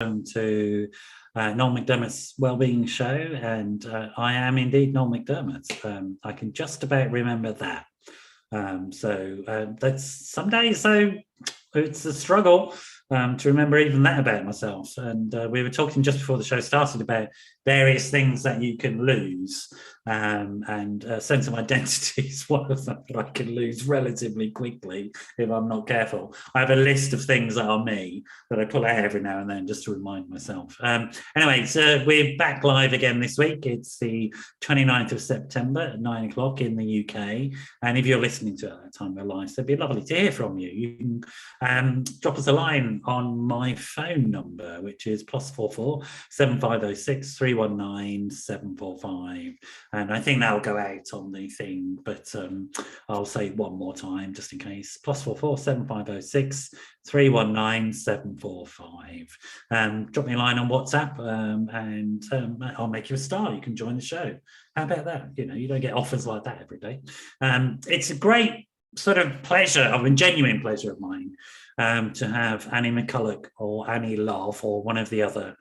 to Noel McDermott's Wellbeing show, and I am indeed Noel McDermott. I can just about remember that. That's some days, so it's a struggle to remember even that about myself. And we were talking just before the show started about various things that you can lose, and sense of identity is one of them that I can lose relatively quickly if I'm not careful. I have a list of things that are me that I pull out every now and then just to remind myself. Anyway, so we're back live again this week. It's the 29th of September at 9 o'clock in the UK. And if you're listening to it at that time, we're live, so it'd be lovely to hear from you. You can drop us a line on my phone number, which is +44 7506 319 745. And I think that'll go out on the thing, but I'll say it one more time just in case. +44 7506 319 745. Drop me a line on WhatsApp, and I'll make you a star. You can join the show. How about that? You know, you don't get offers like that every day. It's a great sort of pleasure, a genuine pleasure of mine, to have Annie McCullough or Annie Love or one of the other.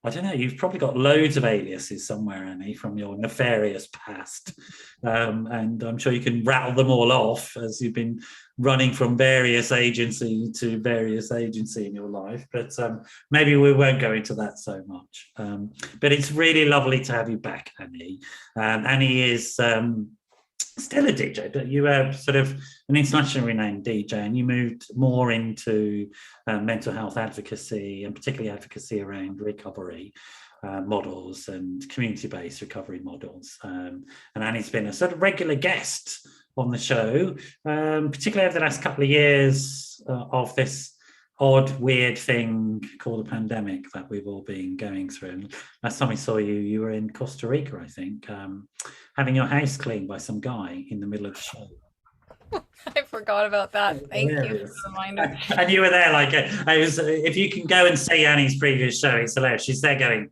I don't know, you've probably got loads of aliases somewhere, Annie, from your nefarious past. And I'm sure you can rattle them all off as you've been running from various agency to various agency in your life. But maybe we won't go into that so much. But it's really lovely to have you back, Annie. Annie is still a DJ, but you are sort of an internationally renowned DJ, and you moved more into mental health advocacy, and particularly advocacy around recovery models and community-based recovery models. And Annie's been a sort of regular guest on the show, particularly over the last couple of years of this odd, weird thing called a pandemic that we've all been going through. And last time we saw you, you were in Costa Rica, I think, having your house cleaned by some guy in the middle of the show. I forgot about that. Thank you for the reminder. And you were there, like, if you can go and see Annie's previous show, it's hilarious. She's there going,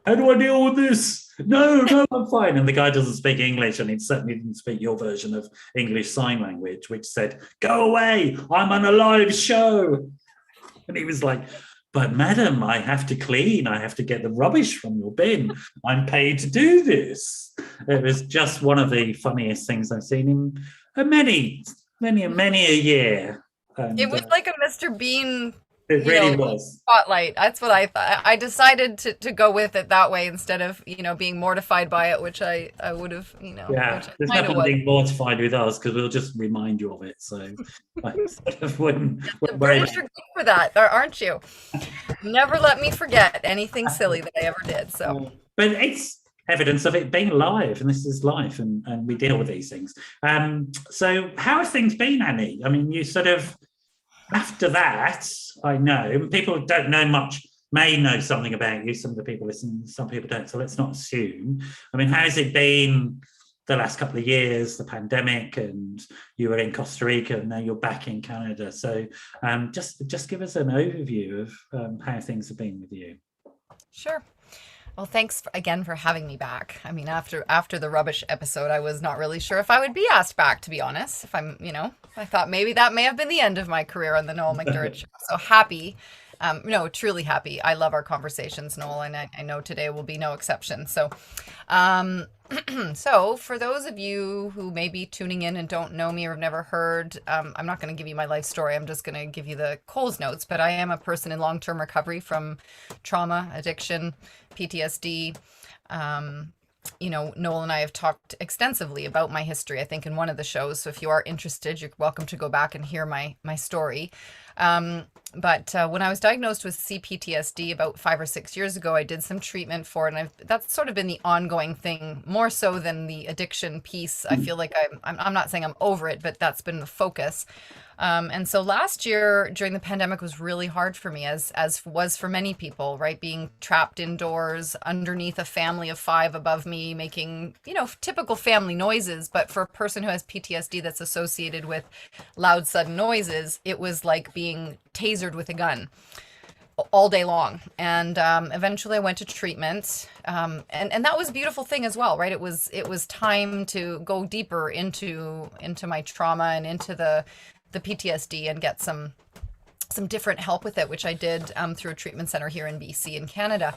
how do I deal with this? No, I'm fine. And the guy doesn't speak English, and he certainly didn't speak your version of English Sign Language, which said, go away, I'm on a live show. And he was like, but madam, I have to clean. I have to get the rubbish from your bin. I'm paid to do this. It was just one of the funniest things I've seen in many a year. And, it was like a Mr. Bean. It really was. Spotlight. That's what I thought. I decided to go with it that way instead of, being mortified by it, which I would have, Yeah, there's no point being mortified with us because we'll just remind you of it. So I sort of wouldn't the British are good for that, aren't you? Never let me forget anything silly that I ever did. So, but it's evidence of it being live, and this is life, and we deal with these things. So how have things been, Annie? I mean, you sort of, after that, I know people don't know much, may know something about you. Some of the people listen, some people don't. So let's not assume. I mean, how's it been the last couple of years, the pandemic, and you were in Costa Rica and now you're back in Canada. So just give us an overview of how things have been with you. Sure. Well, thanks again for having me back. I mean, after the rubbish episode, I was not really sure if I would be asked back, to be honest. If I'm, I thought maybe that may have been the end of my career on the Noel McDermott show. So happy, truly happy. I love our conversations, Noel, and I know today will be no exception. So, so for those of you who may be tuning in and don't know me or have never heard, I'm not going to give you my life story. I'm just going to give you the Coles notes. But I am a person in long-term recovery from trauma, addiction, PTSD. Noel and I have talked extensively about my history, I think, in one of the shows. So if you are interested, you're welcome to go back and hear my story. But when I was diagnosed with CPTSD about 5 or 6 years ago, I did some treatment for it. And that's sort of been the ongoing thing, more so than the addiction piece. I feel like I'm not saying I'm over it, but that's been the focus. And so last year during the pandemic was really hard for me, as was for many people, right? Being trapped indoors underneath a family of 5 above me, making, typical family noises. But for a person who has PTSD that's associated with loud, sudden noises, it was like being tasered with a gun all day long. And eventually I went to treatment. And that was a beautiful thing as well, right? It was time to go deeper into my trauma and into the PTSD and get some some different help with it, which I did through a treatment center here in BC in Canada.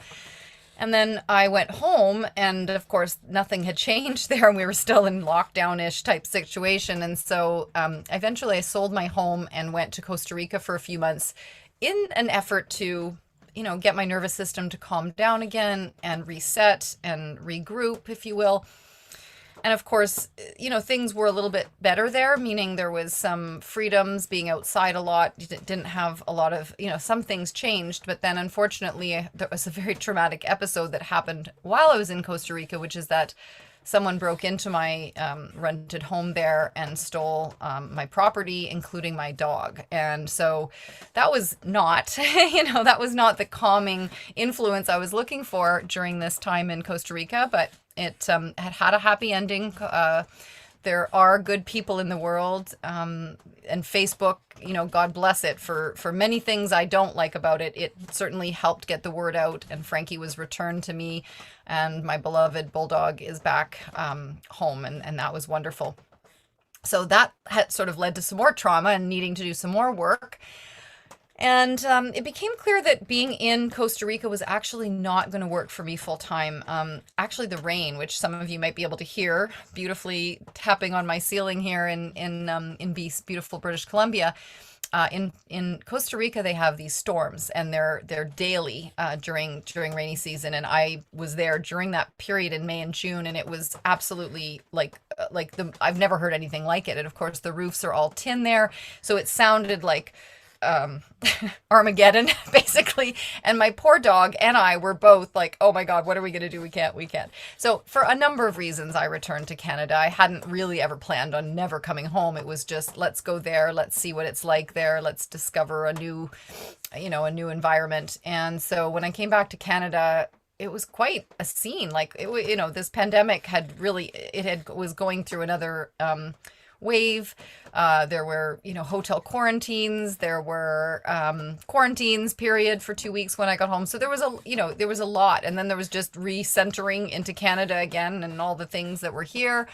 And then I went home, and of course, nothing had changed there, and we were still in lockdown-ish type situation. And so eventually I sold my home and went to Costa Rica for a few months in an effort to, get my nervous system to calm down again and reset and regroup, if you will. And of course, things were a little bit better there, meaning there was some freedoms, being outside a lot. Didn't have a lot of, some things changed. But then unfortunately, there was a very traumatic episode that happened while I was in Costa Rica, which is that someone broke into my rented home there and stole my property, including my dog. And so that was not, that was not the calming influence I was looking for during this time in Costa Rica, but it had a happy ending. There are good people in the world, and Facebook, God bless it for many things I don't like about it. It certainly helped get the word out, and Frankie was returned to me, and my beloved bulldog is back home, and that was wonderful. So that had sort of led to some more trauma and needing to do some more work. And it became clear that being in Costa Rica was actually not going to work for me full time. Actually, the rain, which some of you might be able to hear beautifully tapping on my ceiling here in beautiful British Columbia. In Costa Rica, they have these storms, and they're daily during rainy season. And I was there during that period in May and June, and it was absolutely I've never heard anything like it. And of course, the roofs are all tin there, so it sounded like Armageddon, basically. And my poor dog and I were both like, oh my God, what are we going to do? We can't. So for a number of reasons, I returned to Canada. I hadn't really ever planned on never coming home. It was just, let's go there. Let's see what it's like there. Let's discover a new environment. And so when I came back to Canada, it was quite a scene. This pandemic was going through another, wave. There were, hotel quarantines. There were quarantines period for 2 weeks when I got home. So there was a lot. And then there was just recentering into Canada again and all the things that were here,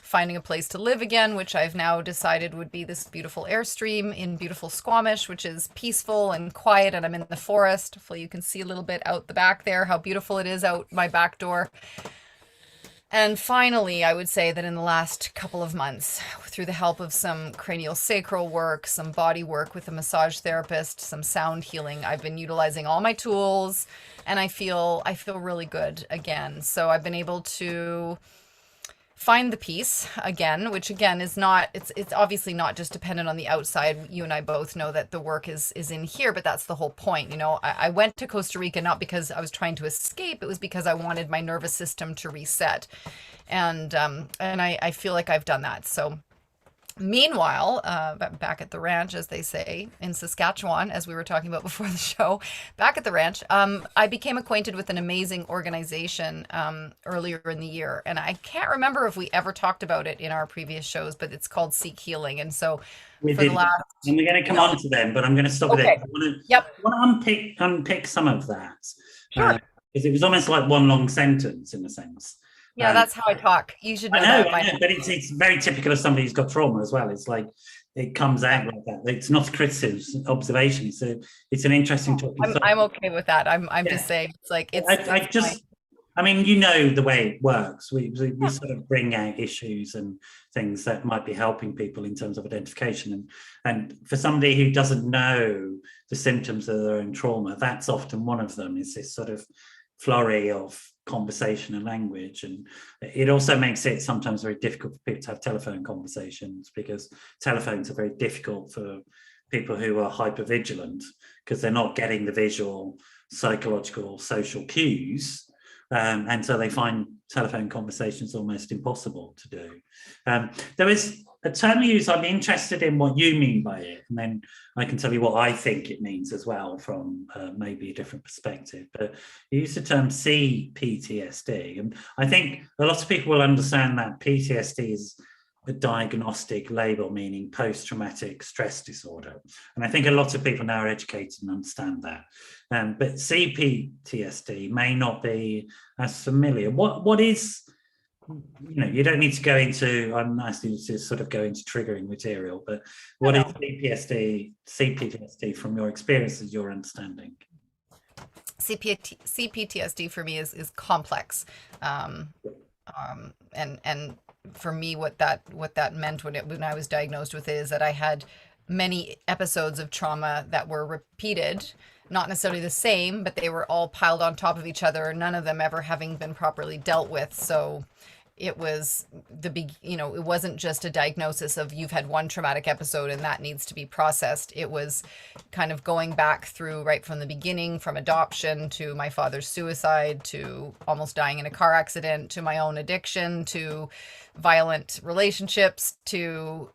finding a place to live again, which I've now decided would be this beautiful Airstream in beautiful Squamish, which is peaceful and quiet. And I'm in the forest. Hopefully you can see a little bit out the back there, how beautiful it is out my back door. And finally, I would say that in the last couple of months, through the help of some cranial sacral work, some body work with a massage therapist, some sound healing, I've been utilizing all my tools, and I feel really good again. So I've been able to find the peace again, which again is not, it's obviously not just dependent on the outside. You and I both know that the work is in here, but that's the whole point. I went to Costa Rica not because I was trying to escape, it was because I wanted my nervous system to reset. And I feel like I've done that. So meanwhile, back at the ranch, as they say in Saskatchewan, as we were talking about before the show, back at the ranch, I became acquainted with an amazing organization earlier in the year. And I can't remember if we ever talked about it in our previous shows, but it's called Seek Healing. And so and we're going to come on to them, but I'm going to stop there. I want to unpick some of that. Sure. Because it was almost like one long sentence in a sense. Yeah, that's how I talk. You should know I know, but it's very typical of somebody who's got trauma as well. It's like it comes out like that. It's not criticism, observation. It's an interesting topic. I'm okay with that. I'm just saying it's like the way it works. We sort of bring out issues and things that might be helping people in terms of identification. And for somebody who doesn't know the symptoms of their own trauma, that's often one of them, is this sort of flurry of conversation and language. And it also makes it sometimes very difficult for people to have telephone conversations, because telephones are very difficult for people who are hypervigilant, because they're not getting the visual, psychological, social cues. And so they find telephone conversations almost impossible to do. There is a term you use. I'm interested in what you mean by it, and then I can tell you what I think it means as well from maybe a different perspective. But you use the term CPTSD, and I think a lot of people will understand that PTSD is a diagnostic label, meaning post-traumatic stress disorder. And I think a lot of people now are educated and understand that. But CPTSD may not be as familiar. What is you don't need to go into, I'm nicely to sort of go into triggering material, but what is CPTSD from your experiences, your understanding? CPTSD for me is complex. Um, and for me, what that meant when I was diagnosed with it is that I had many episodes of trauma that were repeated, not necessarily the same, but they were all piled on top of each other, none of them ever having been properly dealt with. So it was it wasn't just a diagnosis of you've had one traumatic episode and that needs to be processed. It was kind of going back through right from the beginning, from adoption to my father's suicide to almost dying in a car accident to my own addiction to violent relationships to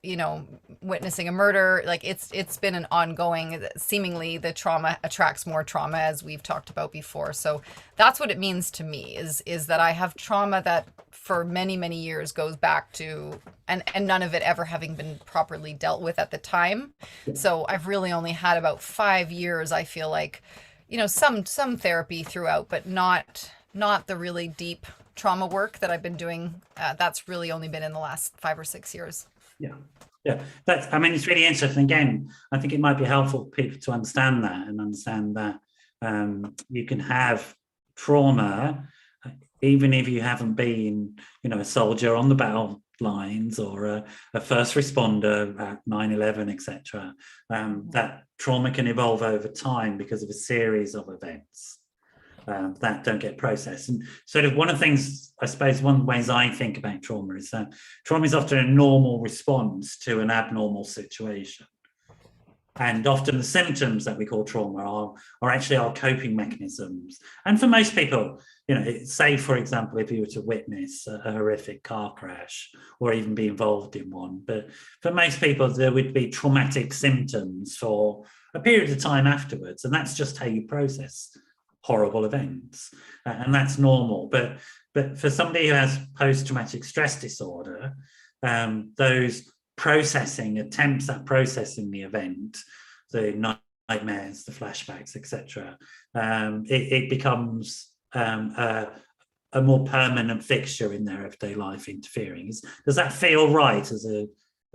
witnessing a murder. Like it's been an ongoing, seemingly the trauma attracts more trauma, as we've talked about before. So that's what it means to me, is that I have trauma that for many, many years goes back to, and none of it ever having been properly dealt with at the time. So I've really only had about 5 years, I feel like, some therapy throughout, but not the really deep trauma work that I've been doing. That's really only been in the last 5 or 6 years. Yeah. It's really interesting. Again, I think it might be helpful for people to understand that you can have trauma even if you haven't been, a soldier on the battle lines or a first responder at 9/11, etc. That trauma can evolve over time because of a series of events that don't get processed. And sort of one of the things, I suppose, one of the ways I think about trauma is that trauma is often a normal response to an abnormal situation. And often the symptoms that we call trauma are actually our coping mechanisms. And for most people, say, for example, if you were to witness a horrific car crash or even be involved in one, but for most people, there would be traumatic symptoms for a period of time afterwards. And that's just how you process horrible events. And that's normal. But for somebody who has post-traumatic stress disorder, those attempts at processing the event, the nightmares, the flashbacks, etc., it becomes a more permanent fixture in their everyday life, interfering. Does that feel right as a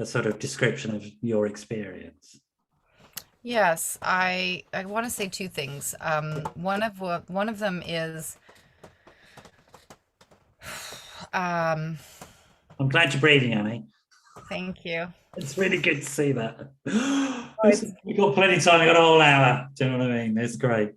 sort of description of your experience? Yes, I want to say two things. One of them is I'm glad you're breathing, Annie. Thank you. It's really good to see that. We've got plenty of time. We've got a whole hour. Do you know what I mean? It's great.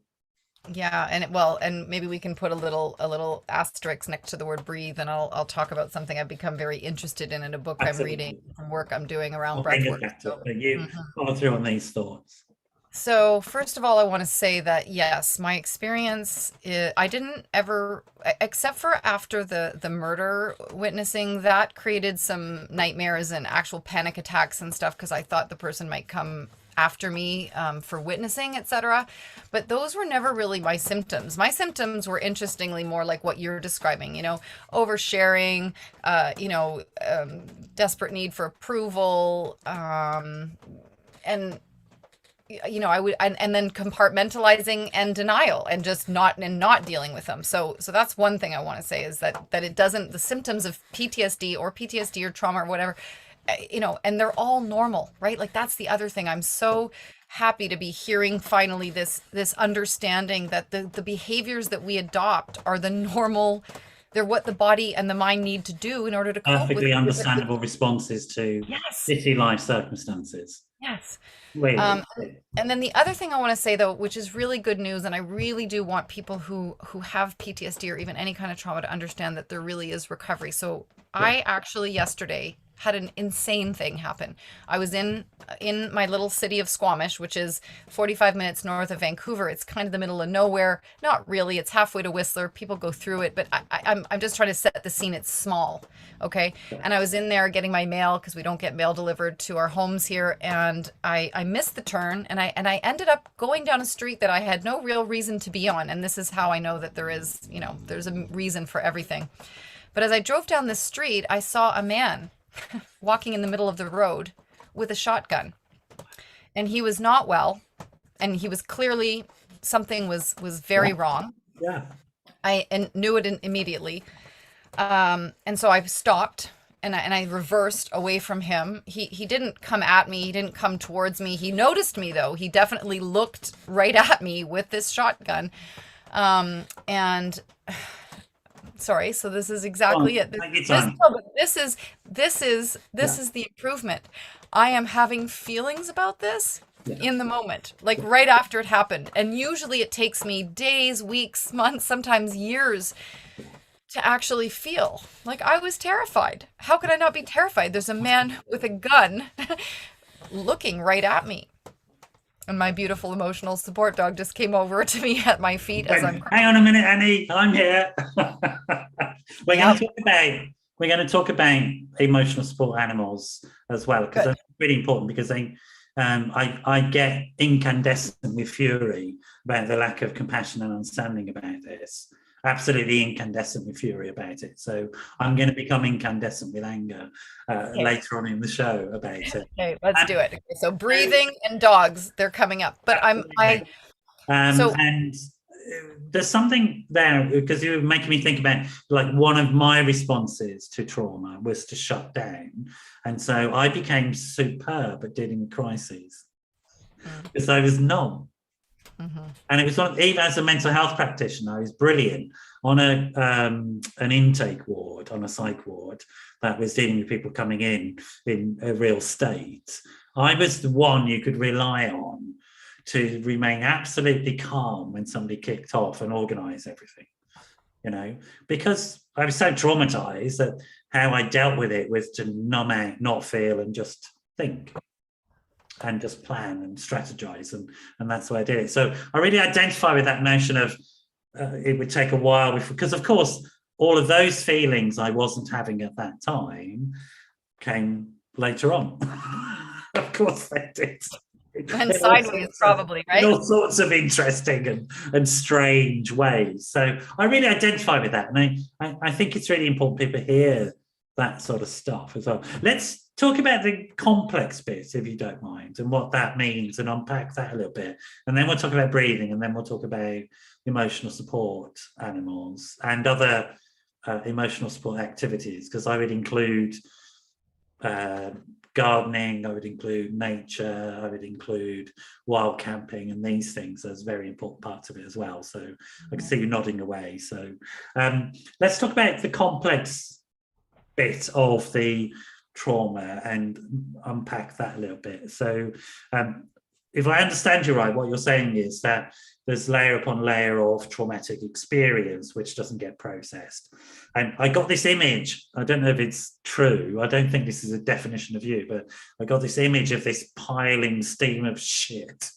Yeah, and maybe we can put a little asterisk next to the word breathe, and I'll talk about something I've become very interested in a book Absolutely. I'm reading, from work I'm doing around breath work. You follow through on these thoughts. So first of all, I want to say that yes, my experience, I didn't ever, except for after the murder witnessing, that created some nightmares and actual panic attacks and stuff because I thought the person might come after me for witnessing, etc. But those were never really my symptoms. My symptoms were interestingly more like what you're describing, oversharing, desperate need for approval, and I would, and then compartmentalizing and denial and just not dealing with them. So that's one thing I want to say, is that it doesn't, the symptoms of PTSD or trauma or whatever, and they're all normal, right? Like that's the other thing. I'm so happy to be hearing finally this understanding that the behaviors that we adopt are the normal, they're what the body and the mind need to do in order to cope perfectly understandable responses to city life circumstances. Yes. And then the other thing I want to say, though, which is really good news, and I really do want people who have PTSD or even any kind of trauma to understand that there really is recovery. So I actually yesterday had an insane thing happen. I was in my little city of Squamish, which is 45 minutes north of Vancouver. It's kind of the middle of nowhere. Not really. It's halfway to Whistler. People go through it, but I'm just trying to set the scene. It's small, okay? And I was in there getting my mail because we don't get mail delivered to our homes here, and I missed the turn, and I ended up going down a street that I had no real reason to be on. And this is how I know that there's a reason for everything. But as I drove down this street, I saw a man walking in the middle of the road with a shotgun, and he was not well, and he was clearly, something was very wrong. Yeah. I knew it immediately. And so I've stopped and I reversed away from him. He didn't come at me. He didn't come towards me. He noticed me though. He definitely looked right at me with this shotgun. And sorry, so this is exactly it. This is the improvement. I am having feelings about this in the moment, like right after it happened. And usually it takes me days, weeks, months, sometimes years to actually feel like I was terrified. How could I not be terrified? There's a man with a gun looking right at me. And my beautiful emotional support dog just came over to me at my feet as I'm crying. Hang on a minute, Annie, I'm here. We're going to talk about emotional support animals as well, because that's really important, because I get incandescent with fury about the lack of compassion and understanding about this. Absolutely incandescent with fury about it. So I'm going to become incandescent with anger later on in the show about it. Okay, let's do it. Okay, so breathing and dogs, they're coming up. But and there's something there, because you were making me think about, like, one of my responses to trauma was to shut down. And so I became superb at dealing with crises because I was numb. And it was even as a mental health practitioner, I was brilliant on an intake ward, on a psych ward that was dealing with people coming in a real state. I was the one you could rely on to remain absolutely calm when somebody kicked off and organize everything, because I was so traumatized that how I dealt with it was to numb out, not feel, and just think and just plan and strategize, and that's the way I did it. So I really identify with that notion of it would take a while because, of course, all of those feelings I wasn't having at that time came later on. Of course they did. And sideways, probably, right? In all sorts of interesting and strange ways. So I really identify with that, and I think it's really important people hear that sort of stuff as well. Let's talk about the complex bits, if you don't mind, and what that means, and unpack that a little bit. And then we'll talk about breathing, and then we'll talk about emotional support animals and other emotional support activities, because I would include gardening, I would include nature, I would include wild camping, and these things as very important parts of it as well. So I can see you nodding away. So let's talk about the complex bit of the trauma and unpack that a little bit. So if I understand you right, what you're saying is that there's layer upon layer of traumatic experience which doesn't get processed. And I got this image, I don't know if it's true, I don't think this is a definition of you, but I got this image of this piling steam of shit,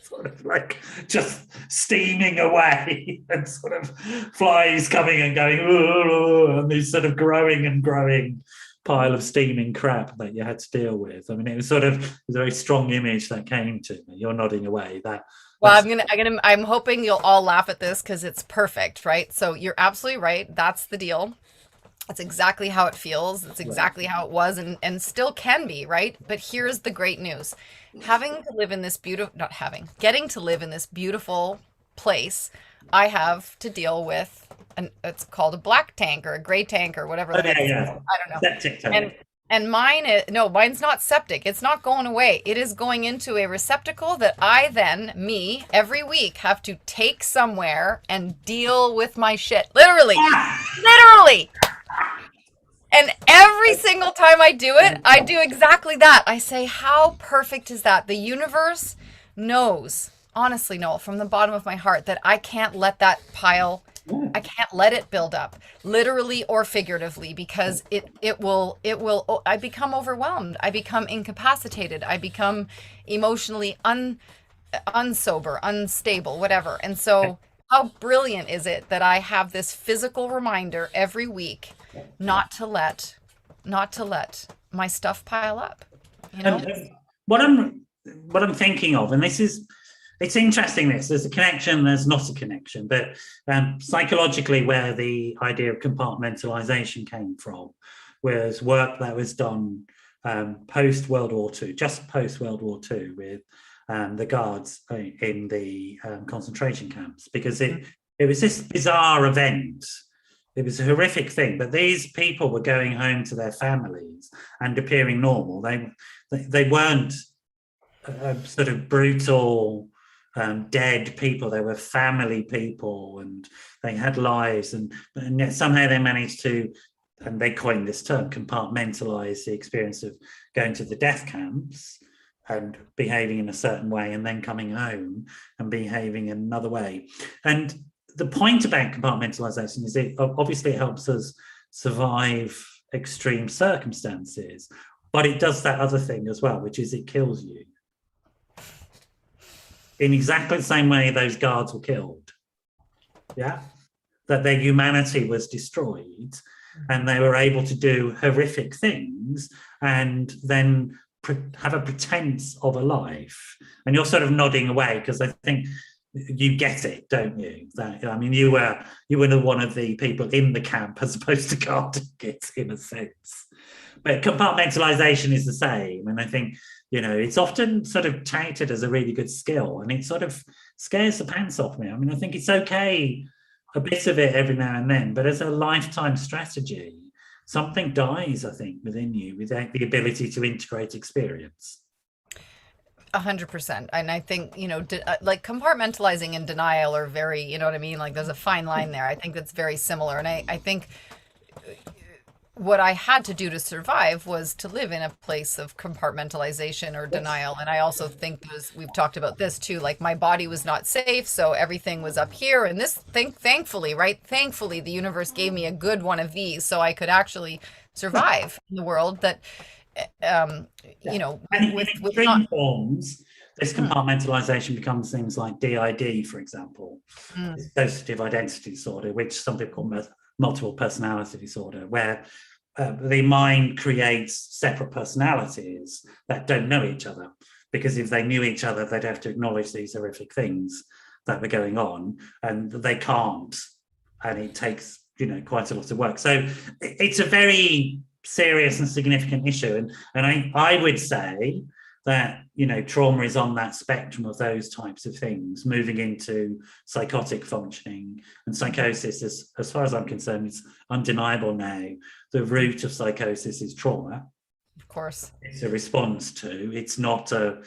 sort of like just steaming away, and sort of flies coming and going, and these sort of growing and growing pile of steaming crap that you had to deal with. I mean, it was a very strong image that came to me. You're nodding away. I'm hoping you'll all laugh at this because it's perfect, right? So you're absolutely right. That's the deal. That's exactly how it feels. It's exactly how it was and still can be, right? But here's the great news. Getting to live in this beautiful place, I have to deal with it's called a black tank or a gray tank or whatever. I don't know. Septic tank. And mine's not septic. It's not going away. It is going into a receptacle that me, every week have to take somewhere and deal with my shit. Literally. Literally. And every single time I do it, I do exactly that. I say, how perfect is that? The universe knows, honestly, Noel, from the bottom of my heart, that I can't let that pile, I can't let it build up, literally or figuratively, because it will, I become overwhelmed. I become incapacitated. I become emotionally unsober, unstable, whatever. And so how brilliant is it that I have this physical reminder every week not to let my stuff pile up, what I'm thinking of, and it's interesting, there's a connection, there's not a connection, but psychologically, where the idea of compartmentalization came from was work that was done post World War II, just post World War II, with the guards in the concentration camps, because it was this bizarre event It was a horrific thing, but these people were going home to their families and appearing normal. They weren't sort of brutal, dead people. They were family people, and they had lives, and yet somehow they managed to, and they coined this term, compartmentalize the experience of going to the death camps and behaving in a certain way, and then coming home and behaving in another way. And the point about compartmentalization is it obviously helps us survive extreme circumstances, but it does that other thing as well, which is it kills you. In exactly the same way those guards were killed. Yeah. That their humanity was destroyed, and they were able to do horrific things and then have a pretense of a life. And you're sort of nodding away because I think you get it, don't you? That, I mean, you were one of the people in the camp as opposed to guarding it, in a sense. But compartmentalization is the same, and I think, you know, it's often sort of touted as a really good skill, and it sort of scares the pants off me. I mean, I think it's okay, a bit of it every now and then, but as a lifetime strategy, something dies, I think, within you without the ability to integrate experience. 100%. And I think, you know, like compartmentalizing and denial are very, you know what I mean? Like there's a fine line there. I think that's very similar. And I think what I had to do to survive was to live in a place of compartmentalization or denial. And I also think we've talked about this too, like my body was not safe. So everything was up here. And this thing, thankfully, the universe gave me a good one of these so I could actually survive in the world that, you know, and with extreme forms, this compartmentalization becomes things like DID, for example, dissociative identity disorder, which some people call multiple personality disorder, where the mind creates separate personalities that don't know each other, because if they knew each other, they'd have to acknowledge these horrific things that were going on, and they can't, and it takes, you know, quite a lot of work. So it's a very serious and significant issue, and I would say that, you know, trauma is on that spectrum of those types of things, moving into psychotic functioning. And psychosis is, as far as I'm concerned, it's undeniable now. The root of psychosis is trauma. Of course. It's a response to, it's not a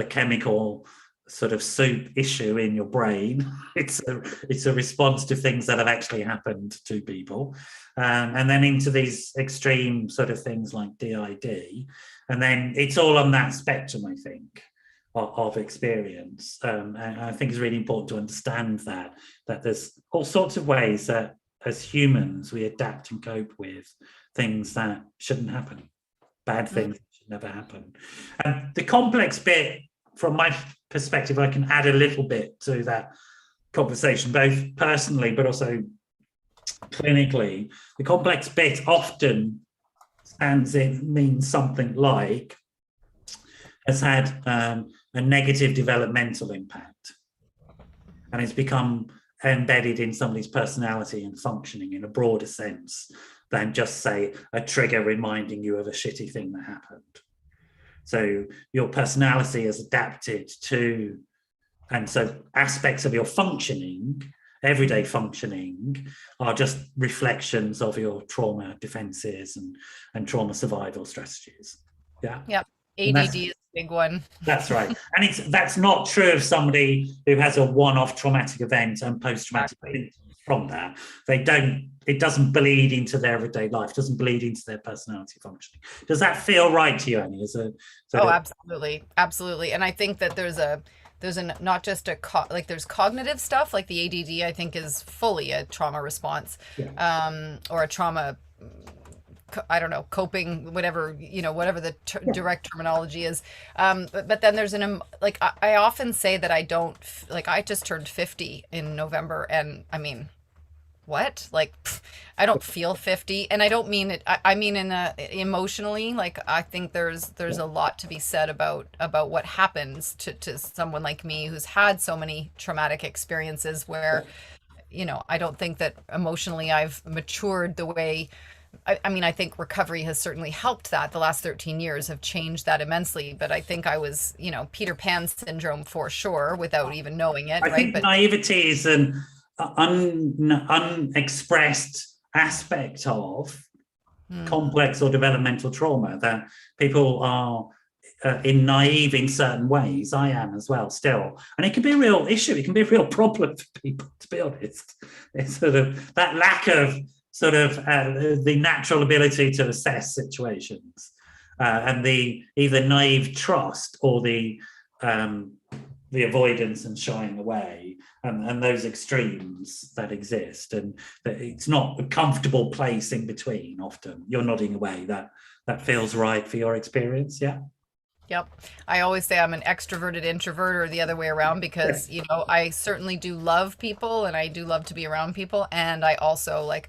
chemical sort of soup issue in your brain. It's a response to things that have actually happened to people. And then into these extreme sort of things like DID. And then it's all on that spectrum, I think, of experience. And I think it's really important to understand that there's all sorts of ways that as humans we adapt and cope with things that shouldn't happen, bad things that should never happen. And the complex bit, from my perspective, I can add a little bit to that conversation, both personally but also clinically. The complex bit often means something like has had a negative developmental impact, and it's become embedded in somebody's personality and functioning in a broader sense than just, say, a trigger reminding you of a shitty thing that happened. So your personality is adapted to, and so aspects of your functioning, everyday functioning, are just reflections of your trauma defenses and trauma survival strategies. Yeah. Yeah. ADD is a big one. That's right. And that's not true of somebody who has a one-off traumatic event and post-traumatic from that. It doesn't bleed into their everyday life, doesn't bleed into their personality functioning. Does that feel right to you, Annie? Absolutely. Absolutely. And I think that there's not just there's cognitive stuff, like the ADD, I think is fully a trauma response, or a trauma, I don't know, coping, whatever, you know, whatever the direct terminology is. But then there's I often say that I just turned 50 in November, and I mean, what? Like, I don't feel 50, and I don't mean it. I mean, emotionally, like, I think there's a lot to be said about what happens to someone like me who's had so many traumatic experiences where, you know, I don't think that emotionally I've matured the way. I mean, I think recovery has certainly helped that. The last 13 years have changed that immensely. But I think I was, you know, Peter Pan syndrome for sure, without even knowing it. I think naivety is unexpressed aspect of complex or developmental trauma, that people are in naive in certain ways. I am as well still, and it can be a real issue. It can be a real problem for people, to be honest. It's sort of that lack of sort of the natural ability to assess situations, and the either naive trust or the avoidance and shying away, and those extremes that exist, and that it's not a comfortable place in between. Often you're nodding away, that feels right for your experience. Yeah. Yep. I always say I'm an extroverted introvert, or the other way around, because, you know, I certainly do love people and I do love to be around people. And I also, like,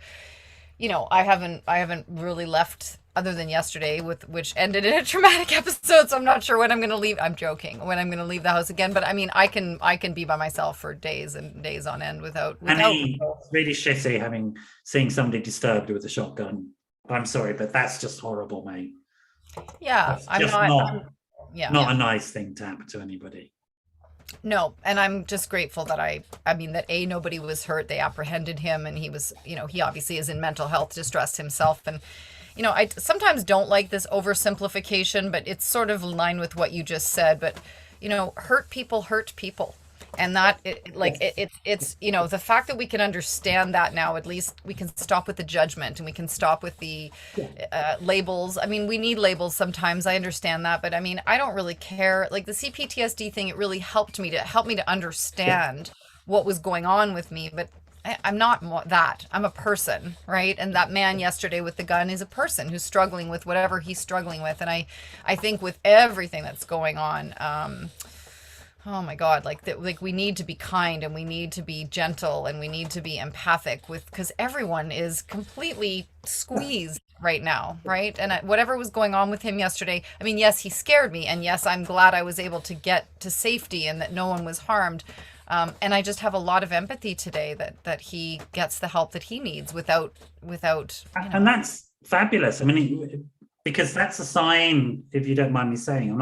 you know, I haven't really left, other than yesterday, which ended in a traumatic episode. So I'm not sure when I'm going to leave. I'm joking, when I'm going to leave the house again. But I mean, I can be by myself for days and days on end without. It's really shitty seeing somebody disturbed with a shotgun. I'm sorry, but that's just horrible, mate. Yeah, not a nice thing to happen to anybody. No, and I'm just grateful that I mean, that nobody was hurt. They apprehended him, and he was, you know, he obviously is in mental health distress himself. And, you know, I sometimes don't like this oversimplification, but it's sort of in line with what you just said. But, you know, hurt people. And that, it's, you know, the fact that we can understand that now, at least we can stop with the judgment, and we can stop with the labels. I mean, we need labels sometimes. I understand that. But I mean, I don't really care. Like the CPTSD thing, it really helped me to understand what was going on with me. But I'm not that. I'm a person, right? And that man yesterday with the gun is a person who's struggling with whatever he's struggling with. And I think with everything that's going on, oh my God, like we need to be kind, and we need to be gentle, and we need to be empathic because everyone is completely squeezed right now, right? And whatever was going on with him yesterday, I mean, yes, he scared me, and yes, I'm glad I was able to get to safety and that no one was harmed. And I just have a lot of empathy today that he gets the help that he needs without. You know. And that's fabulous. I mean, because that's a sign, if you don't mind me saying,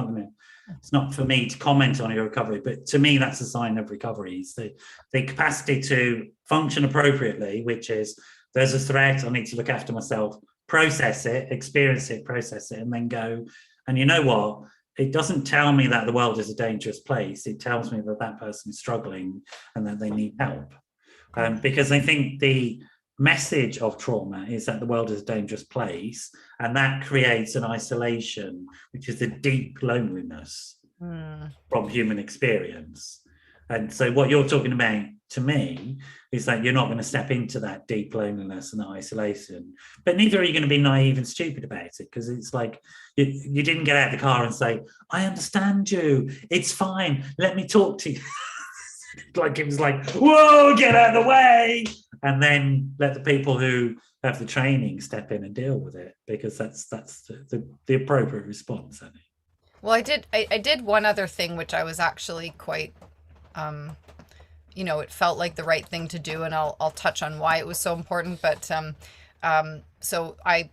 it's not for me to comment on your recovery, but to me, that's a sign of recovery. It's the capacity to function appropriately, which is, there's a threat, I need to look after myself, process it, experience it, process it, and then go. And you know what? It doesn't tell me that the world is a dangerous place. It tells me that that person is struggling and that they need help. Because I think the message of trauma is that the world is a dangerous place, and that creates an isolation, which is a deep loneliness from human experience. And so what you're talking about to me is that you're not going to step into that deep loneliness and that isolation, but neither are you going to be naive and stupid about it, because it's like you didn't get out of the car and say, I understand you, it's fine, let me talk to you. Like it was like, whoa, get out of the way, and then let the people who have the training step in and deal with it, because that's the appropriate response, I think. Well, I did one other thing, which I was actually quite, you know, it felt like the right thing to do, and I'll touch on why it was so important. But so I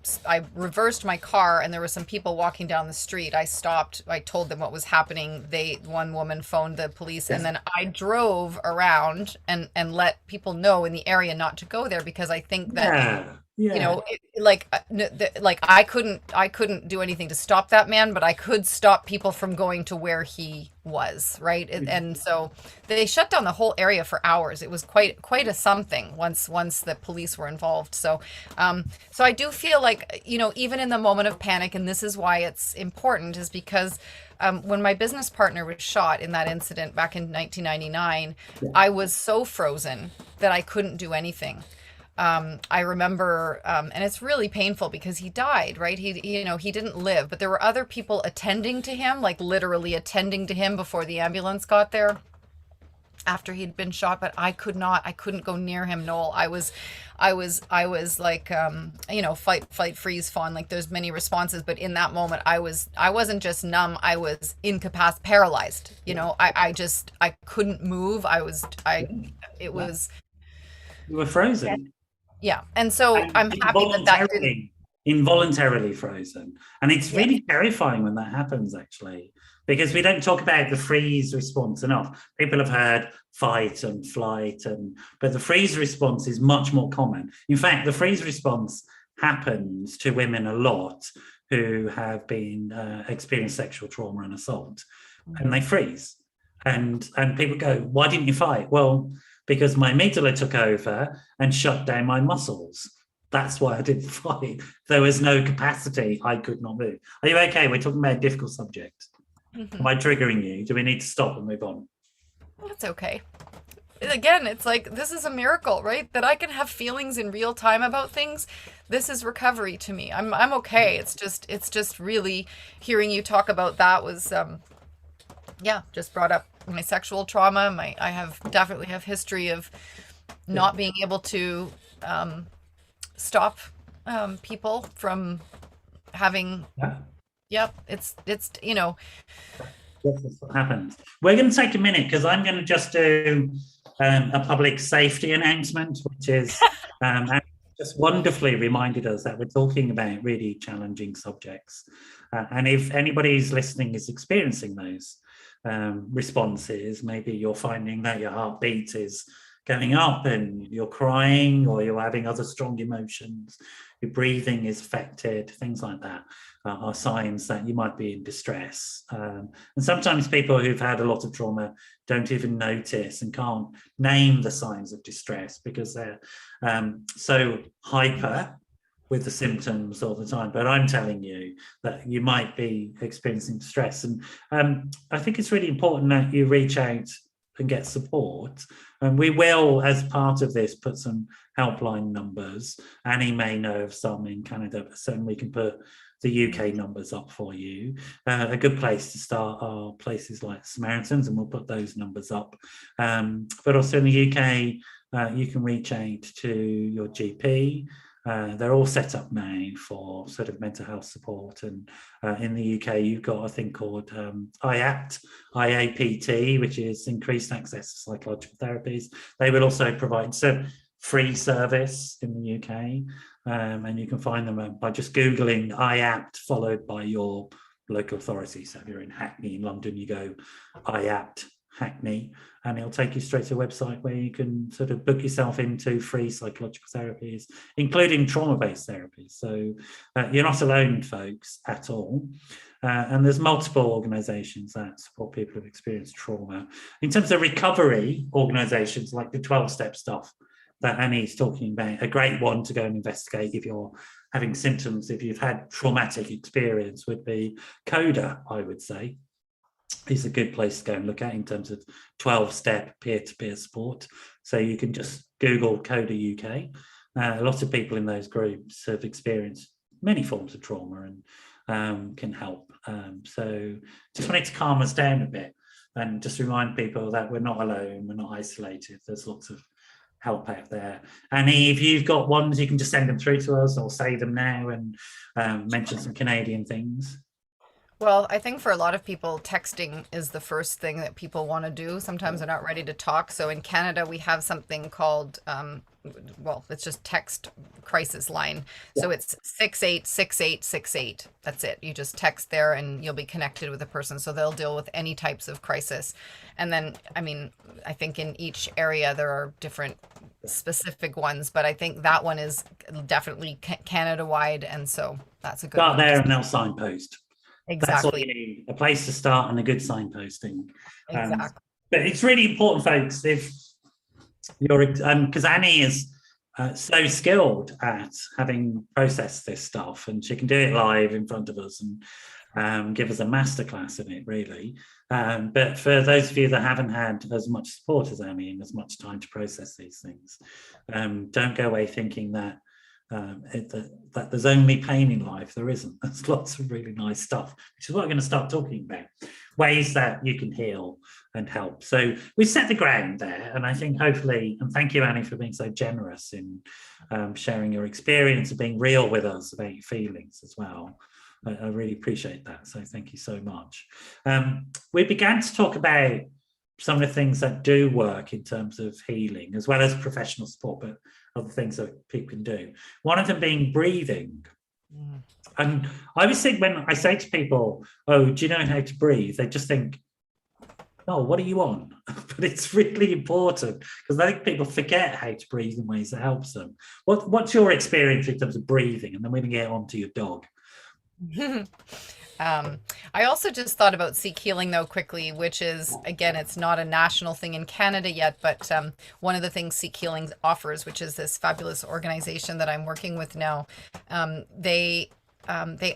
reversed my car, and there were some people walking down the street. I stopped. I told them what was happening. One woman phoned the police, and then I drove around and let people know in the area not to go there, because I think that you know, like I couldn't do anything to stop that man, but I could stop people from going to where he was, right? And so they shut down the whole area for hours. It was quite a something once the police were involved. So so I do feel like, you know, even in the moment of panic, and this is why it's important, is because when my business partner was shot in that incident back in 1999, I was so frozen that I couldn't do anything. I remember, and it's really painful because he died, right? He didn't live, but there were other people attending to him, like literally attending to him before the ambulance got there after he'd been shot. But I couldn't go near him, Noel. I was like, you know, fight, freeze, fawn, like there's many responses. But in that moment, I wasn't just numb, I was incapacitated, paralyzed. You know, I couldn't move. You were frozen. Yeah, and so I'm happy that didn't. Involuntarily frozen. And it's really terrifying when that happens, actually, because we don't talk about the freeze response enough. People have heard fight and flight, but the freeze response is much more common. In fact, the freeze response happens to women a lot who have been experienced sexual trauma and assault, and they freeze. And people go, why didn't you fight? Well, because my amygdala took over and shut down my muscles. That's why I didn't fight. There was no capacity. I could not move. Are you okay? We're talking about a difficult subject. Am I triggering you? Do we need to stop and move on? That's okay. Again, it's like, this is a miracle, right? That I can have feelings in real time about things. This is recovery to me. I'm okay. It's just really hearing you talk about that was, just brought up my sexual trauma. I definitely have history of not being able to stop people from having. Yep, it's That's what happens. We're going to take a minute because I'm going to just do a public safety announcement, which is just wonderfully reminded us that we're talking about really challenging subjects. And if anybody's listening is experiencing those responses, maybe you're finding that your heartbeat is going up and you're crying, or you're having other strong emotions, your breathing is affected, things like that are signs that you might be in distress. And sometimes people who've had a lot of trauma don't even notice and can't name the signs of distress because they're so hyper with the symptoms all the time. But I'm telling you that you might be experiencing distress. And I think it's really important that you reach out and get support. And we will, as part of this, put some helpline numbers. Annie may know of some in Canada, but certainly we can put the UK numbers up for you. A good place to start are places like Samaritans, and we'll put those numbers up. But also in the UK, you can reach out to your GP. They're all set up now for sort of mental health support. And in the UK, you've got a thing called IAPT, which is Increased Access to Psychological Therapies. They will also provide some free service in the UK. And you can find them by just Googling IAPT followed by your local authority. So if you're in Hackney in London, you go IAPT Hackney, and it'll take you straight to a website where you can sort of book yourself into free psychological therapies, including trauma-based therapies. So you're not alone, folks, at all. And there's multiple organisations that support people who've experienced trauma. In terms of recovery organisations, like the 12-step stuff that Annie's talking about, a great one to go and investigate if you're having symptoms, if you've had traumatic experience, would be CODA, I would say. It's a good place to go and look at in terms of 12-step peer-to-peer support. So you can just Google CODA UK. A lot of people in those groups have experienced many forms of trauma and can help. So just wanted to calm us down a bit and just remind people that we're not alone, we're not isolated. There's lots of help out there. And if you've got ones, you can just send them through to us or say them now and mention some Canadian things. Well, I think for a lot of people, texting is the first thing that people want to do. Sometimes they're not ready to talk. So in Canada, we have something called, it's just text crisis line. Yeah. So it's 686868. That's it. You just text there and you'll be connected with a person. So they'll deal with any types of crisis. And then, I think in each area there are different specific ones, but I think that one is definitely Canada-wide. And so that's a good start there and they'll signpost. Exactly. That's all you need, a place to start and a good signposting. Exactly. But it's really important, folks, if you're, because Annie is so skilled at having processed this stuff, and she can do it live in front of us and give us a masterclass in it, really. But for those of you that haven't had as much support as Annie and as much time to process these things, don't go away thinking that that there's only pain in life. There isn't. There's lots of really nice stuff, which is what we're going to start talking about, ways that you can heal and help. So we set the ground there, and I think hopefully, and thank you, Annie, for being so generous in sharing your experience and being real with us about your feelings as well. I really appreciate that. So thank you so much. We began to talk about some of the things that do work in terms of healing, as well as professional support, but other things that people can do. One of them being breathing. And I always think when I say to people, oh, do you know how to breathe? They just think, oh, what are you on? But it's really important because I think people forget how to breathe in ways that helps them. What's your experience in terms of breathing? And then we can get on to your dog. I also just thought about Seek Healing, though, quickly, which is, again, it's not a national thing in Canada yet, but one of the things Seek Healing offers, which is this fabulous organization that I'm working with now, they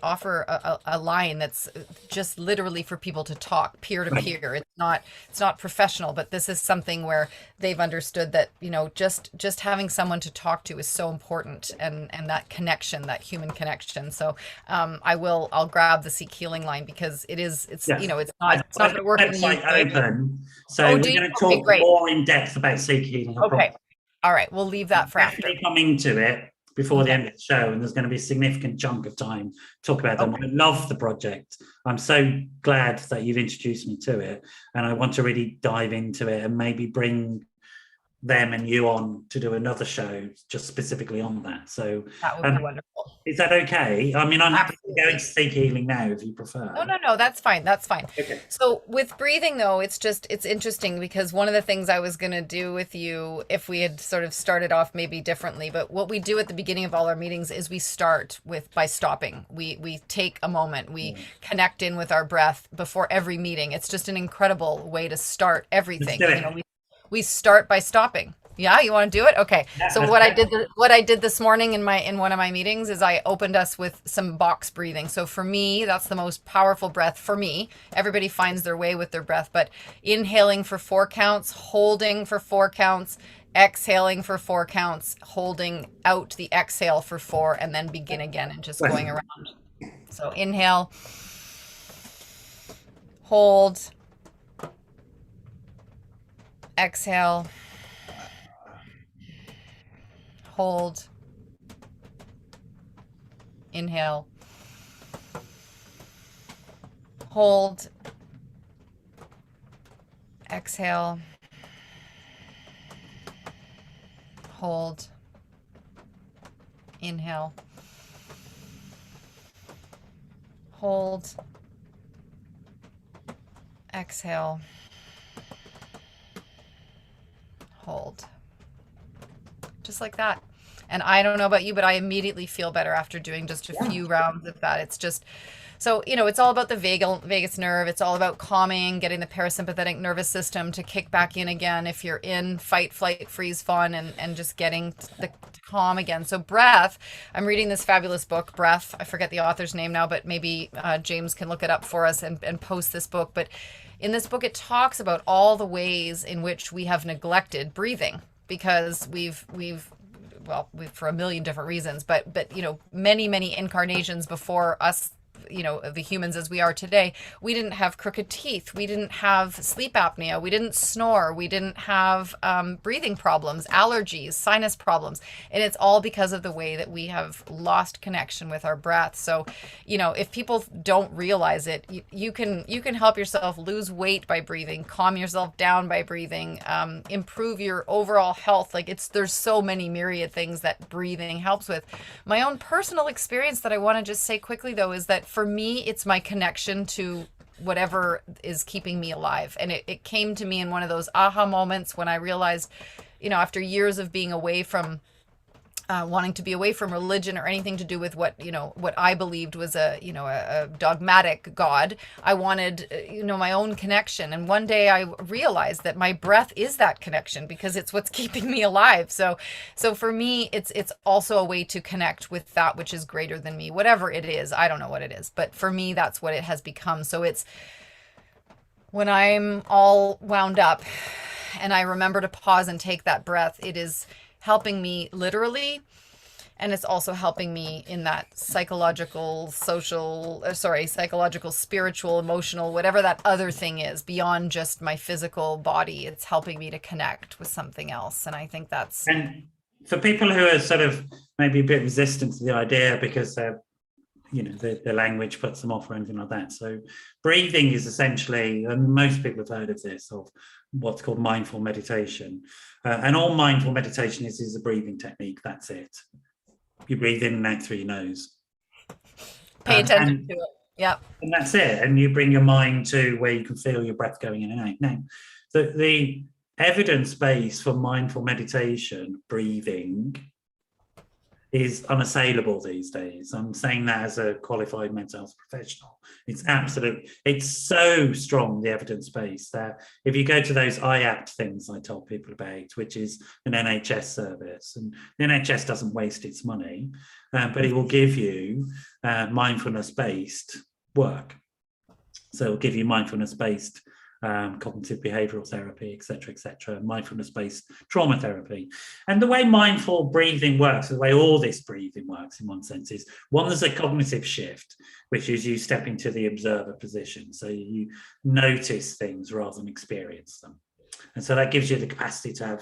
offer a line that's just literally for people to talk peer to peer. It's not professional, but this is something where they've understood that, just having someone to talk to is so important, and that connection, that human connection. So I'll grab the Seek Healing line because it's Yes. it's not going to work in the Website UK. open, so Oh, we're do you? going to Okay, talk great. more in depth about Seek Healing. I promise. Okay. All right. We'll leave that for after. Definitely come into it before the Okay. end of the show, and there's going to be a significant chunk of time to talk about them. Okay. I love the project. I'm so glad that you've introduced me to it, and I want to really dive into it and maybe bring them and you on to do another show just specifically on that. So That would be wonderful. is that okay? I mean, I'm happy to go Absolutely. into Seek Healing now if you prefer. No, that's fine. That's fine. Okay. So with breathing, though, it's interesting because one of the things I was going to do with you, if we had sort of started off maybe differently, but what we do at the beginning of all our meetings is we start by stopping. We take a moment, we connect in with our breath before every meeting. It's just an incredible way to start everything. Let's do it. We start by stopping. Yeah, you want to do it? Okay. So what I did this morning in one of my meetings is I opened us with some box breathing. So for me, that's the most powerful breath for me. Everybody finds their way with their breath, but inhaling for 4 counts, holding for 4 counts, exhaling for 4 counts, holding out the exhale for 4, and then begin again and just going around. So inhale, hold, exhale, hold, inhale, hold, exhale, hold, inhale, hold, exhale, hold. Just like that. And I don't know about you, but I immediately feel better after doing just a few rounds of that. It's just, so, it's all about the vagus nerve. It's all about calming, getting the parasympathetic nervous system to kick back in again if you're in fight, flight, freeze, fawn, and just getting the calm again. So breath, I'm reading this fabulous book, Breath. I forget the author's name now, but maybe James can look it up for us and post this book. But in this book, it talks about all the ways in which we have neglected breathing because we've for a million different reasons, but many incarnations before us, the humans as we are today, we didn't have crooked teeth, we didn't have sleep apnea, we didn't snore, we didn't have breathing problems, allergies, sinus problems, and it's all because of the way that we have lost connection with our breath. So if people don't realize it, you can help yourself lose weight by breathing, calm yourself down by breathing, improve your overall health. There's so many myriad things that breathing helps with. My own personal experience that I want to just say quickly, though, is that for me, it's my connection to whatever is keeping me alive. And it came to me in one of those aha moments when I realized, after years of being away from wanting to be away from religion or anything to do with what I believed was a dogmatic God. I wanted my own connection, and one day I realized that my breath is that connection because it's what's keeping me alive. So for me, it's also a way to connect with that which is greater than me, whatever it is. I don't know what it is, but for me, that's what it has become. So it's when I'm all wound up and I remember to pause and take that breath, it is helping me literally, and it's also helping me in that psychological, spiritual, emotional, whatever that other thing is beyond just my physical body. It's helping me to connect with something else, and I think that's. And for people who are sort of maybe a bit resistant to the idea because they're the language puts them off or anything like that. So breathing is essentially, and most people have heard of this, of what's called mindful meditation. And all mindful meditation is a breathing technique. That's it. You breathe in and out through your nose. Pay attention to it. Yeah. And that's it. And you bring your mind to where you can feel your breath going in and out. Now, the evidence base for mindful meditation, breathing, is unassailable these days. I'm saying that as a qualified mental health professional. It's so strong, the evidence base, that if you go to those IAPT things I told people about, which is an NHS service, and the NHS doesn't waste its money, but it will give you mindfulness-based work. So it'll give you mindfulness-based cognitive behavioral therapy, etc., mindfulness-based trauma therapy. And the way mindful breathing works, the way all this breathing works in one sense, is one, there's a cognitive shift, which is you step into the observer position. So you notice things rather than experience them. And so that gives you the capacity to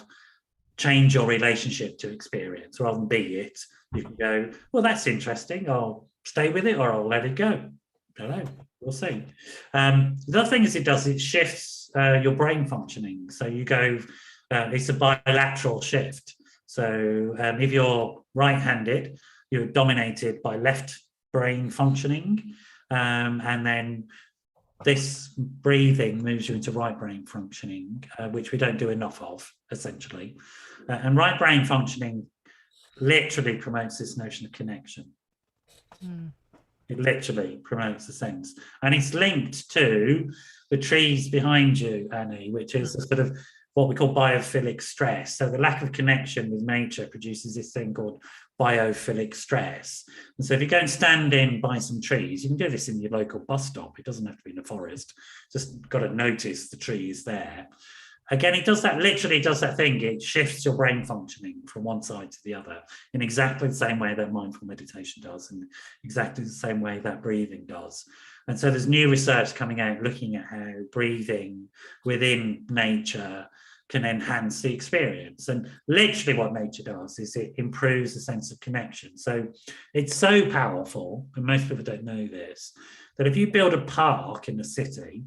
change your relationship to experience rather than be it. You can go, well, that's interesting. I'll stay with it or I'll let it go. I don't know. We'll see. The other thing is it shifts your brain functioning. So you go, it's a bilateral shift. So if you're right-handed, you're dominated by left brain functioning. And then this breathing moves you into right brain functioning, which we don't do enough of, essentially. And right brain functioning literally promotes this notion of connection. It literally promotes the sense. And it's linked to the trees behind you, Annie, which is a sort of what we call biophilic stress. So the lack of connection with nature produces this thing called biophilic stress. And so if you go and stand in by some trees, you can do this in your local bus stop. It doesn't have to be in a forest. Just got to notice the trees there. Again, it literally does that thing. It shifts your brain functioning from one side to the other in exactly the same way that mindful meditation does, and exactly the same way that breathing does. And so there's new research coming out looking at how breathing within nature can enhance the experience. And literally what nature does is it improves the sense of connection. So it's so powerful, and most people don't know this, that if you build a park in a city,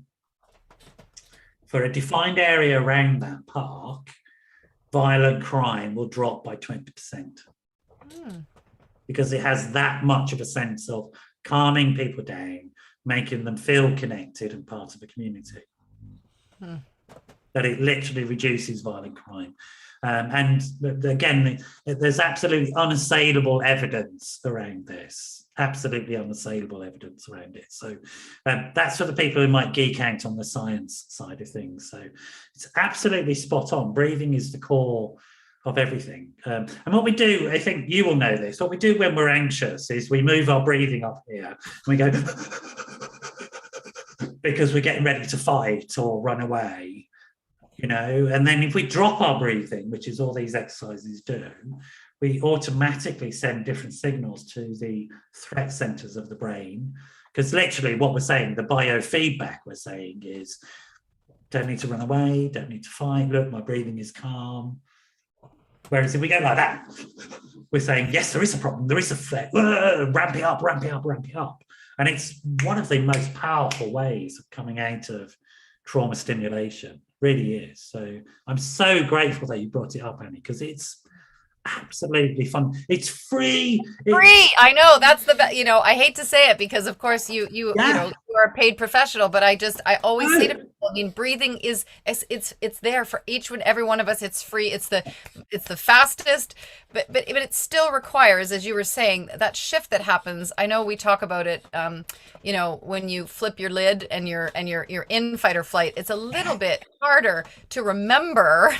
for a defined area around that park, violent crime will drop by 20%. Because it has that much of a sense of calming people down, making them feel connected and part of a community. That it literally reduces violent crime. And again, there's absolutely unassailable evidence around this. Absolutely unassailable evidence around it. So that's for the people who might geek out on the science side of things. So it's absolutely spot on. Breathing is the core of everything. And what we do, I think you will know this, what we do when we're anxious is we move our breathing up here and we go because we're getting ready to fight or run away, you know. And then if we drop our breathing, which is all these exercises do, we automatically send different signals to the threat centers of the brain. Because literally what we're saying, the biofeedback we're saying is, don't need to run away, don't need to fight, look, my breathing is calm. Whereas if we go like that, we're saying, yes, there is a problem, there is a threat, ramp it up, ramp it up, ramp it up. And it's one of the most powerful ways of coming out of trauma stimulation, really is. So I'm so grateful that you brought it up, Annie, because it's absolutely fun. It's free. I know, that's the best. You know, I hate to say it because of course you know, you are a paid professional, but I always say to people, I mean, breathing is it's there for each and every one of us. It's free. It's the fastest, but it still requires, as you were saying, that shift that happens. I know we talk about it, you know, when you flip your lid and you're in fight or flight, it's a little bit harder to remember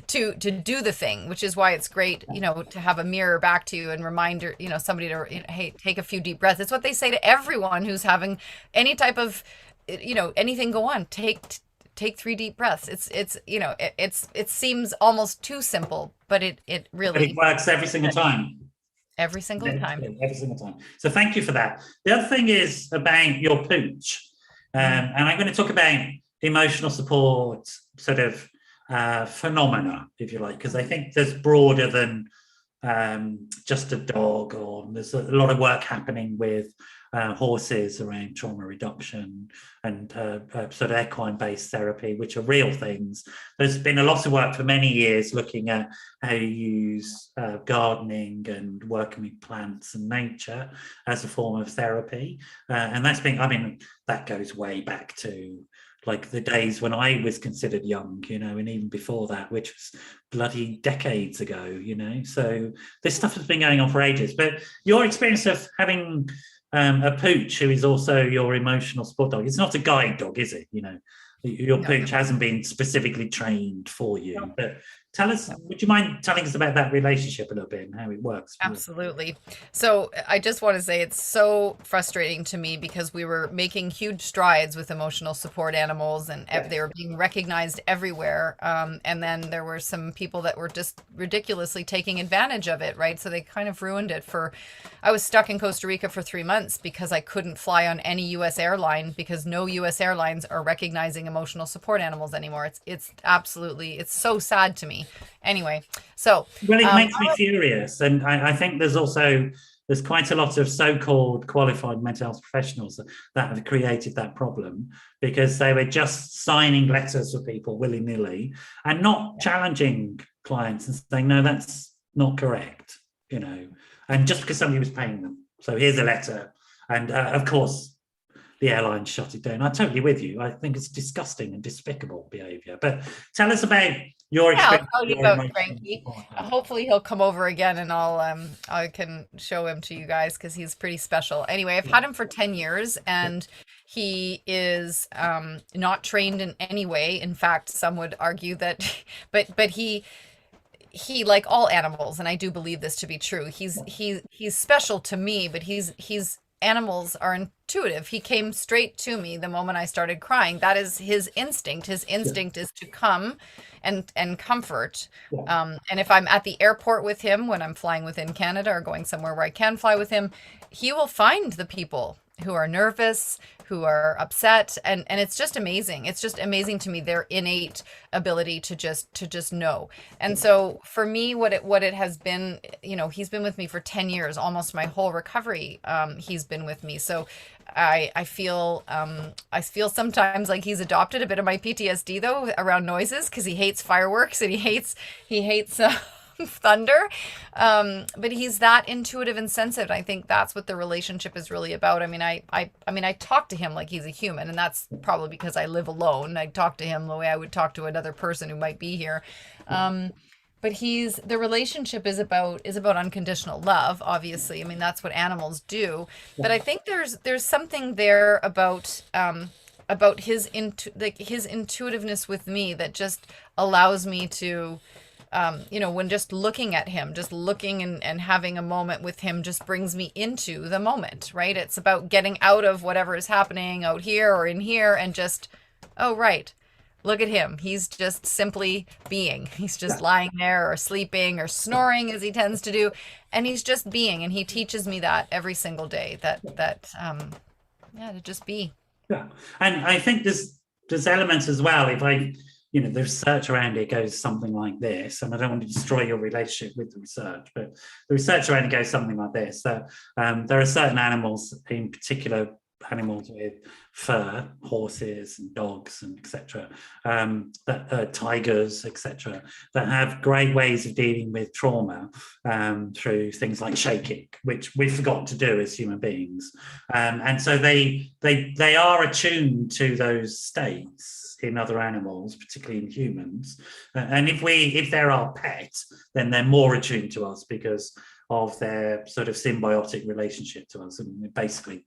to do the thing, which is why it's great, you know, to have a mirror back to you and reminder, you know, somebody to, hey, take a few deep breaths. It's what they say to everyone who's having any type of, you know, anything go on. Take 3 deep breaths. It's you know, it seems almost too simple, but it really works every single time. Every single time. Every single time. So thank you for that. The other thing is about your pooch. And I'm going to talk about emotional support sort of phenomena, if you like, because I think there's broader than just a dog, or there's a lot of work happening with horses around trauma reduction and sort of equine-based therapy, which are real things. There's been a lot of work for many years looking at how you use gardening and working with plants and nature as a form of therapy. And that's been, I mean, that goes way back to like the days when I was considered young, you know, and even before that, which was bloody decades ago, you know. So this stuff has been going on for ages. But your experience of having a pooch who is also your emotional support dog, it's not a guide dog, is it? You know, your pooch hasn't been specifically trained for you. But tell us, would you mind telling us about that relationship a little bit and how it works? Absolutely. So I just want to say it's so frustrating to me because we were making huge strides with emotional support animals, and they were being recognized everywhere. And then there were some people that were just ridiculously taking advantage of it, right? So they kind of ruined it I was stuck in Costa Rica for 3 months because I couldn't fly on any U.S. airline because no U.S. airlines are recognizing emotional support animals anymore. It's absolutely, it's so sad to me. Anyway, so well, it makes me furious, and I think there's quite a lot of so-called qualified mental health professionals that have created that problem because they were just signing letters for people willy-nilly and not challenging clients and saying, no, that's not correct, you know, and just because somebody was paying them. So here's a letter, and of course the airline shut it down. I'm totally with you. I think it's disgusting and despicable behaviour. But tell us about your experience. I'll tell you about Frankie. Hopefully he'll come over again, and I can show him to you guys because he's pretty special. Anyway, I've had him for 10 years, and he is not trained in any way. In fact, some would argue that, but he like all animals, and I do believe this to be true. He's special to me, but animals are intuitive. He came straight to me the moment I started crying. That is his instinct. His instinct is to come and comfort. And if I'm at the airport with him, when I'm flying within Canada or going somewhere where I can fly with him, he will find the people who are nervous, who are upset, and it's just amazing. It's just amazing to me, their innate ability to just know. And so for me, what it has been, you know, he's been with me for 10 years, almost my whole recovery. He's been with me. So I feel sometimes like he's adopted a bit of my PTSD though around noises, because he hates fireworks and he hates thunder, but he's that intuitive and sensitive. I think that's what the relationship is really about. I mean, I talk to him like he's a human, and that's probably because I live alone. I talk to him the way I would talk to another person who might be here. But the relationship is about unconditional love, obviously. I mean, that's what animals do. But I think there's something there about his intuitiveness with me that just allows me to, you know, when just looking at him, just looking and having a moment with him just brings me into the moment, right? It's about getting out of whatever is happening out here or in here and just, oh, right. Look at him. He's just simply being. He's just lying there or sleeping or snoring as he tends to do. And he's just being. And he teaches me that every single day, that to just be. Yeah. And I think there's elements as well. If you know, the research around it goes something like this, and I don't want to destroy your relationship with the research, but the research around it goes something like this. That there are certain animals, in particular animals with fur, horses and dogs and etc., tigers, etc., that have great ways of dealing with trauma through things like shaking, which we've forgotten to do as human beings, and so they are attuned to those states in other animals, particularly in humans, and if they're our pet, then they're more attuned to us because of their sort of symbiotic relationship to us, and basically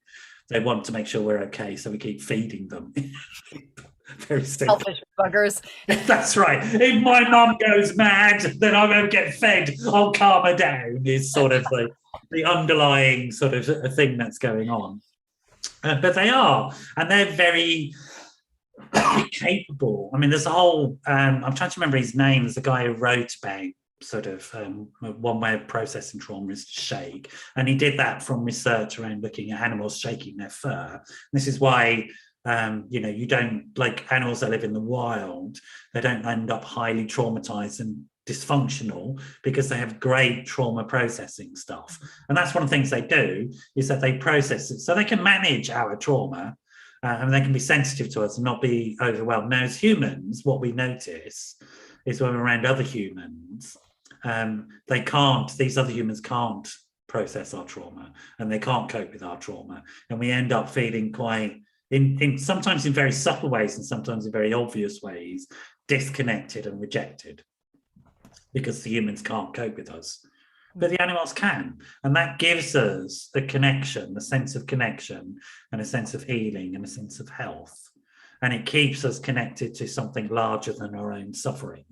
they want to make sure we're okay, so we keep feeding them. Very simple. Selfish buggers. That's right. If my mum goes mad, then I won't get fed. I'll calm her down. Is sort of the underlying sort of a thing that's going on. But they are, and they're very capable. I mean, there's a whole. I'm trying to remember his name. There's a guy who wrote about sort of one way of processing trauma is to shake, and he did that from research around looking at animals shaking their fur. This is why you know, you don't, like animals that live in the wild, they don't end up highly traumatized and dysfunctional because they have great trauma processing stuff. And that's one of the things they do, is that they process it so they can manage our trauma, and they can be sensitive to us and not be overwhelmed. Now, as humans, what we notice is when we're around other humans, these other humans can't process our trauma, and they can't cope with our trauma. And we end up feeling quite, sometimes in very subtle ways and sometimes in very obvious ways, disconnected and rejected, because the humans can't cope with us, but the animals can. And that gives us a connection, a sense of connection, and a sense of healing, and a sense of health. And it keeps us connected to something larger than our own suffering.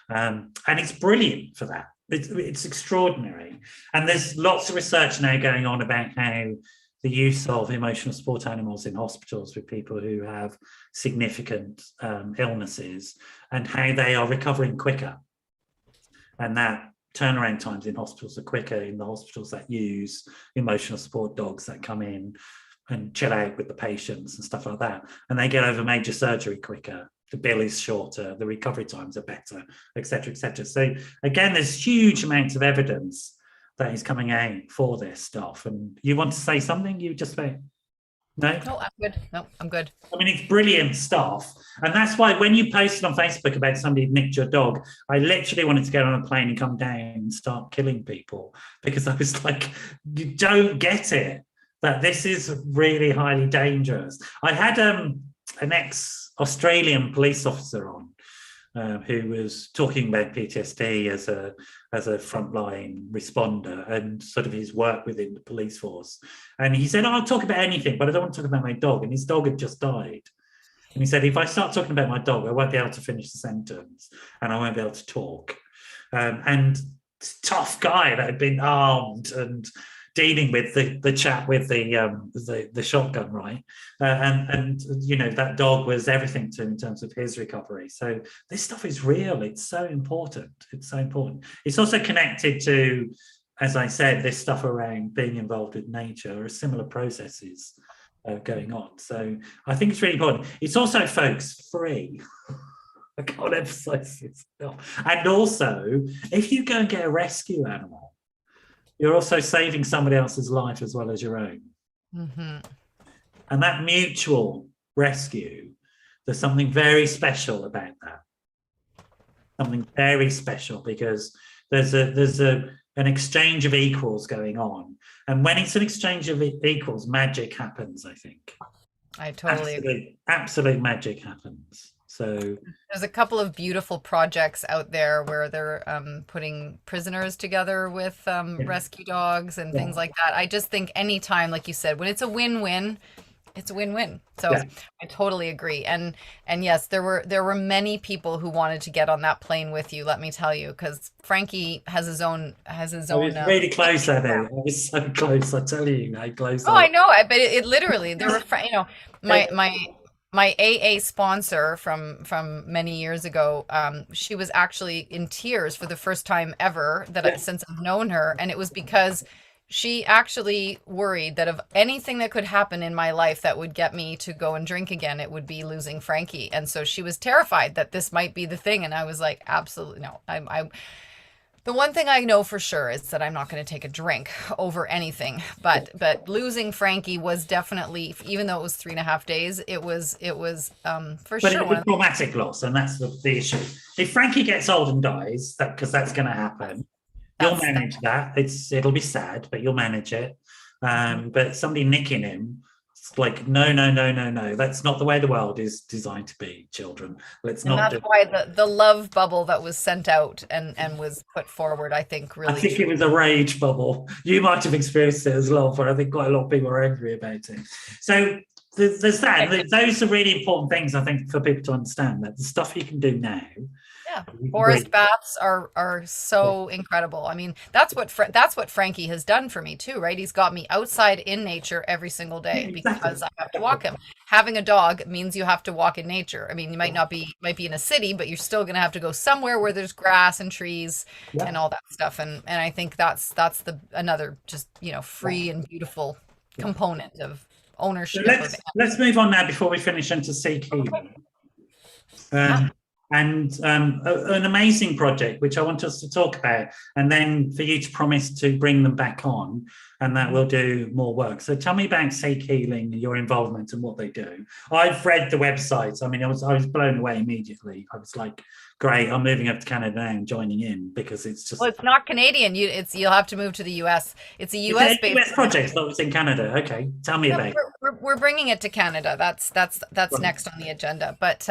And it's brilliant for that. It's extraordinary. And there's lots of research now going on about how the use of emotional support animals in hospitals with people who have significant illnesses, and how they are recovering quicker. And that turnaround times in hospitals are quicker in the hospitals that use emotional support dogs that come in and chill out with the patients and stuff like that. And they get over major surgery quicker. The bill is shorter, the recovery times are better, et cetera, et cetera. So again, there's huge amounts of evidence that is coming out for this stuff. And you want to say something? You just say, no? No, I'm good. No, I'm good. I mean, it's brilliant stuff. And that's why when you posted on Facebook about somebody who nicked your dog, I literally wanted to get on a plane and come down and start killing people, because I was like, you don't get it, that this is really highly dangerous. I had an ex-Australian police officer on who was talking about PTSD as a frontline responder and sort of his work within the police force. And he said, I'll talk about anything, but I don't want to talk about my dog. And his dog had just died. And he said, if I start talking about my dog, I won't be able to finish the sentence and I won't be able to talk. And tough guy that had been armed and dealing with the chap with the shotgun, right? And you know, that dog was everything to him in terms of his recovery. So this stuff is real. It's so important. It's so important. It's also connected to, as I said, this stuff around being involved with nature, or similar processes going on. So I think it's really important. It's also, folks, free. I can't emphasize this enough. And also, if you go and get a rescue animal, you're also saving somebody else's life as well as your own. Mm-hmm. And that mutual rescue, there's something very special about that. Something very special, because there's an exchange of equals going on. And when it's an exchange of equals, magic happens, I think. I totally agree. Absolute magic happens. So there's a couple of beautiful projects out there where they're putting prisoners together with rescue dogs and things like that. I just think anytime, like you said, when it's a win-win, it's a win-win. So I totally agree. And yes, there were many people who wanted to get on that plane with you, let me tell you, because Frankie has his own. I was really close, I know. I was so close. I tell you, how close. Oh, I know. But it literally, there were, my AA sponsor from many years ago, she was actually in tears for the first time ever since I've known her. And it was because she actually worried that of anything that could happen in my life that would get me to go and drink again, it would be losing Frankie. And so she was terrified that this might be the thing. And I was like, absolutely no. The one thing I know for sure is that I'm not going to take a drink over anything, but losing Frankie was definitely, even though it was 3.5 days, it was for sure. But it was a traumatic loss, and that's the issue. If Frankie gets old and dies, because that's going to happen, you'll manage that. It'll be sad, but you'll manage it. But somebody nicking him, it's like, no. That's not the way the world is designed to be, children. Let's not. And that's why the love bubble that was sent out and was put forward, I think, really. I think it was a rage bubble. You might have experienced it as well, but I think quite a lot of people are angry about it. So there's that. Those are really important things, I think, for people to understand, that the stuff you can do now. Yeah, forest baths are so incredible. I mean, that's what Frankie has done for me too, right? He's got me outside in nature every single day because I have to walk him. Having a dog means you have to walk in nature. I mean, you might be in a city, but you're still going to have to go somewhere where there's grass and trees and all that stuff. And I think that's another just, free and beautiful component of ownership. So let's move on now before we finish into CQ. and an amazing project, which I want us to talk about, and then for you to promise to bring them back on, and that we'll do more work. So tell me about Seek Healing, your involvement and what they do. I've read the website. I mean, I was blown away immediately. I was like, great, I'm moving up to Canada now and joining in, because it's just... Well, it's not Canadian. You'll have to move to the US. It's a It's US a US project, but it's in Canada. Okay, tell me about it. We're bringing it to Canada. That's next on the agenda. But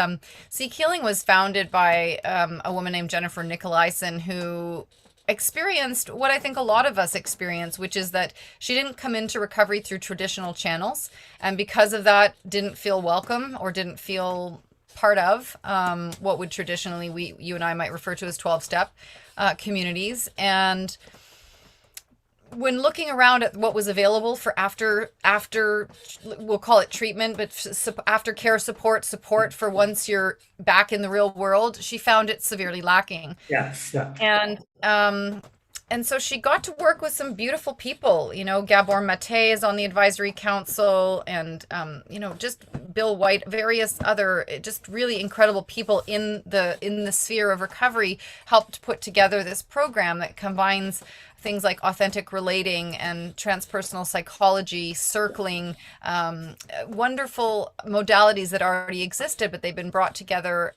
Seek Healing was founded by a woman named Jennifer Nicolaisen, who experienced what I think a lot of us experience, which is that she didn't come into recovery through traditional channels, and because of that didn't feel welcome or didn't feel part of what would traditionally you and I might refer to as 12-step communities. And when looking around at what was available for after we'll call it treatment, but aftercare support for once you're back in the real world, she found it severely lacking. Yes, yeah. And so she got to work with some beautiful people. You know, Gabor Mate is on the advisory council, and just Bill White, various other just really incredible people in the sphere of recovery helped put together this program that combines things like authentic relating and transpersonal psychology, circling, wonderful modalities that already existed, but they've been brought together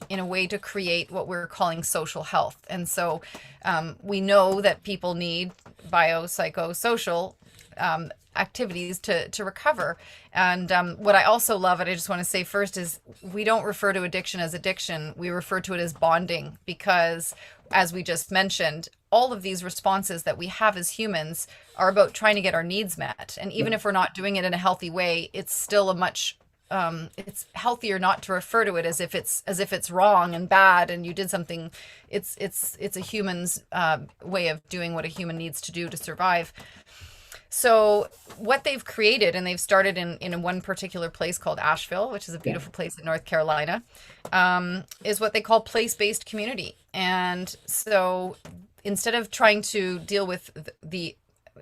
in a way to create what we're calling social health. And so we know that people need biopsychosocial activities to recover. And what I also love, and I just want to say first, is we don't refer to addiction as addiction. We refer to it as bonding, because as we just mentioned, all of these responses that we have as humans are about trying to get our needs met. And even if we're not doing it in a healthy way, it's still it's healthier not to refer to it as if it's wrong and bad and you did something. It's a human's way of doing what a human needs to do to survive. So what they've created, and they've started in one particular place called Asheville, which is a beautiful place in North Carolina, is what they call place-based community. And so instead of trying to deal with the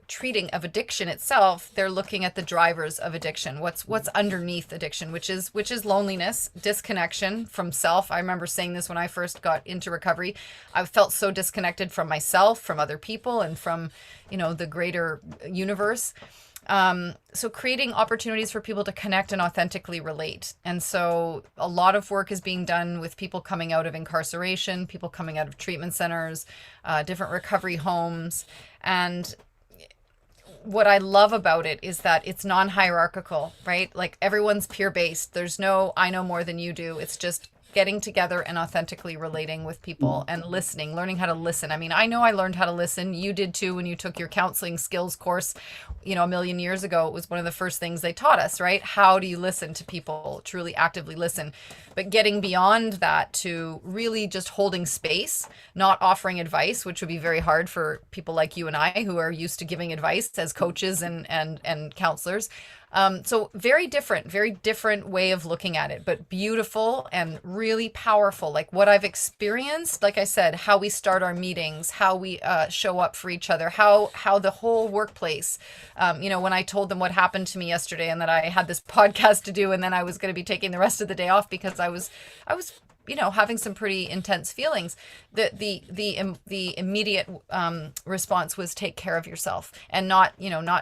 treating of addiction itself, they're looking at the drivers of addiction. What's underneath addiction, which is loneliness, disconnection from self. I remember saying this when I first got into recovery. I felt so disconnected from myself, from other people, and from, the greater universe. So creating opportunities for people to connect and authentically relate. And so a lot of work is being done with people coming out of incarceration, people coming out of treatment centers, different recovery homes. And what I love about it is that it's non-hierarchical, right? Like everyone's peer-based. There's no, I know more than you do. It's just getting together and authentically relating with people and listening, learning how to listen. I mean, I know I learned how to listen. You did too when you took your counseling skills course, a million years ago. It was one of the first things they taught us, right? How do you listen to people, truly actively listen? But getting beyond that to really just holding space, not offering advice, which would be very hard for people like you and I who are used to giving advice as coaches and counselors. So very different way of looking at it, but beautiful and really powerful. Like what I've experienced, like I said, how we start our meetings, how we show up for each other, how the whole workplace, when I told them what happened to me yesterday and that I had this podcast to do and then I was going to be taking the rest of the day off because I was having some pretty intense feelings. The immediate response was take care of yourself and not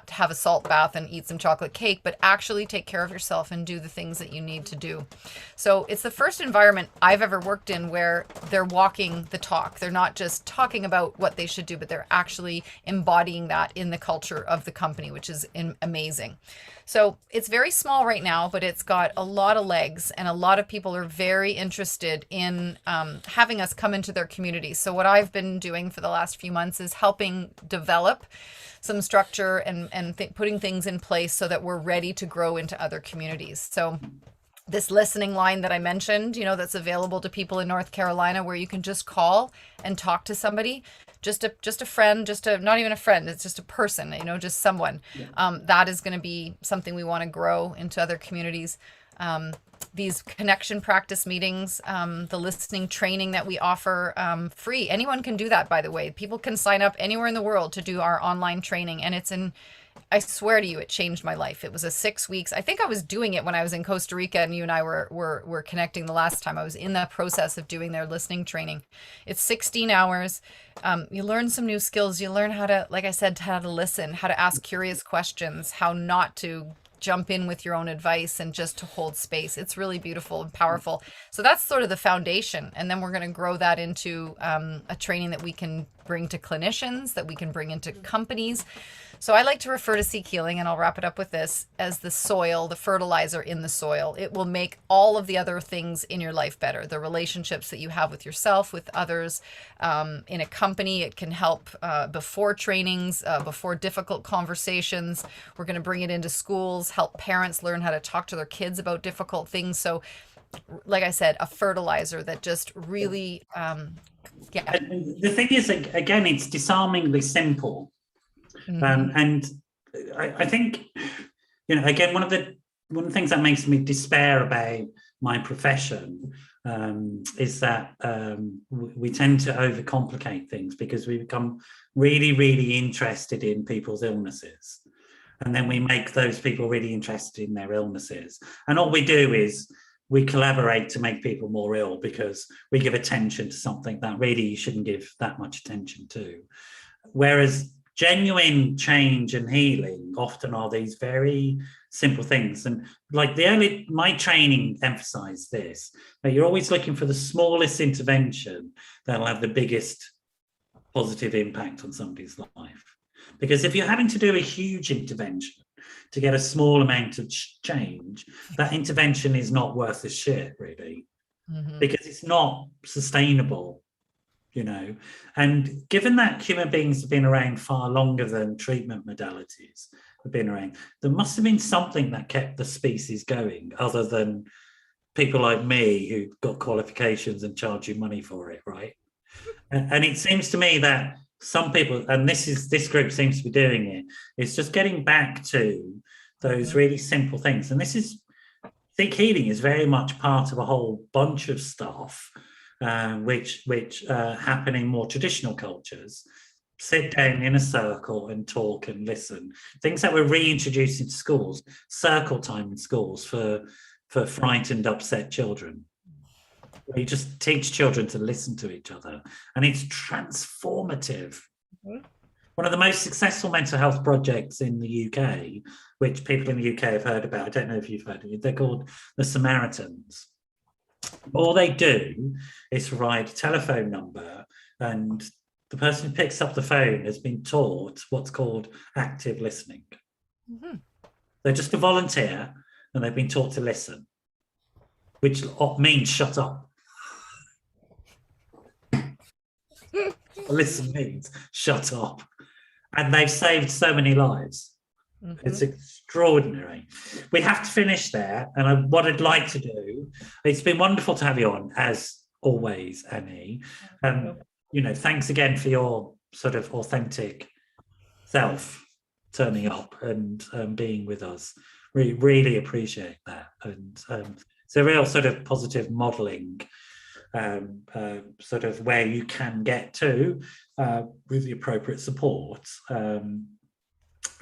have a salt bath and eat some chocolate cake, but actually take care of yourself and do the things that you need to do. So it's the first environment I've ever worked in where they're walking the talk. They're not just talking about what they should do, but they're actually embodying that in the culture of the company, which is amazing. So it's very small right now, but it's got a lot of legs, and a lot of people are very interested in having us come into their communities. So what I've been doing for the last few months is helping develop some structure and putting things in place so that we're ready to grow into other communities. So this listening line that I mentioned, that's available to people in North Carolina, where you can just call and talk to somebody, just a friend, not even a friend, it's just a person, just someone. That is going to be something we want to grow into other communities. these connection practice meetings, the listening training that we offer, free. Anyone can do that, by the way. People can sign up anywhere in the world to do our online training, and I swear to you, it changed my life. It was a 6 weeks. I think I was doing it when I was in Costa Rica, and you and I were connecting the last time. I was in the process of doing their listening training. It's 16 hours. You learn some new skills. You learn how to, like I said, how to listen, how to ask curious questions, how not to jump in with your own advice, and just to hold space. It's really beautiful and powerful. So that's sort of the foundation. And then we're going to grow that into a training that we can bring to clinicians, that we can bring into companies. So I like to refer to Seek Healing, and I'll wrap it up with this, as the soil, the fertilizer in the soil. It will make all of the other things in your life better. The relationships that you have with yourself, with others, in a company. It can help before trainings, before difficult conversations. We're going to bring it into schools, help parents learn how to talk to their kids about difficult things. So, like I said, a fertilizer that just really, yeah. And the thing is, again, it's disarmingly simple. And I think, again, one of the things that makes me despair about my profession is that we tend to overcomplicate things, because we become really, really interested in people's illnesses, and then we make those people really interested in their illnesses, and all we do is we collaborate to make people more ill, because we give attention to something that really you shouldn't give that much attention to. Whereas genuine change and healing often are these very simple things. And like my training emphasized this, that you're always looking for the smallest intervention that'll have the biggest positive impact on somebody's life. Because if you're having to do a huge intervention to get a small amount of change, that intervention is not worth a shit, really, because it's not sustainable. And given that human beings have been around far longer than treatment modalities have been around, there must have been something that kept the species going, other than people like me who got qualifications and charge you money for it, right? And it seems to me that some people, and this group seems to be doing it, is just getting back to those really simple things. And Seek Healing is very much part of a whole bunch of stuff which happen in more traditional cultures. Sit down in a circle and talk and listen. Things that we're reintroducing to schools, circle time in schools for frightened, upset children. Where you just teach children to listen to each other, and it's transformative. One of the most successful mental health projects in the UK, which people in the UK have heard about, I don't know if you've heard of it, they're called the Samaritans. All they do is provide a telephone number, and the person who picks up the phone has been taught what's called active listening. They're just a volunteer, and they've been taught to listen, which means shut up. Listen means shut up. And they've saved so many lives. It's extraordinary. We have to finish there. And what I'd like to do, it's been wonderful to have you on, as always, Annie. Thanks again for your sort of authentic self turning up and being with us. Really appreciate that. And it's a real sort of positive modeling sort of where you can get to with the appropriate support.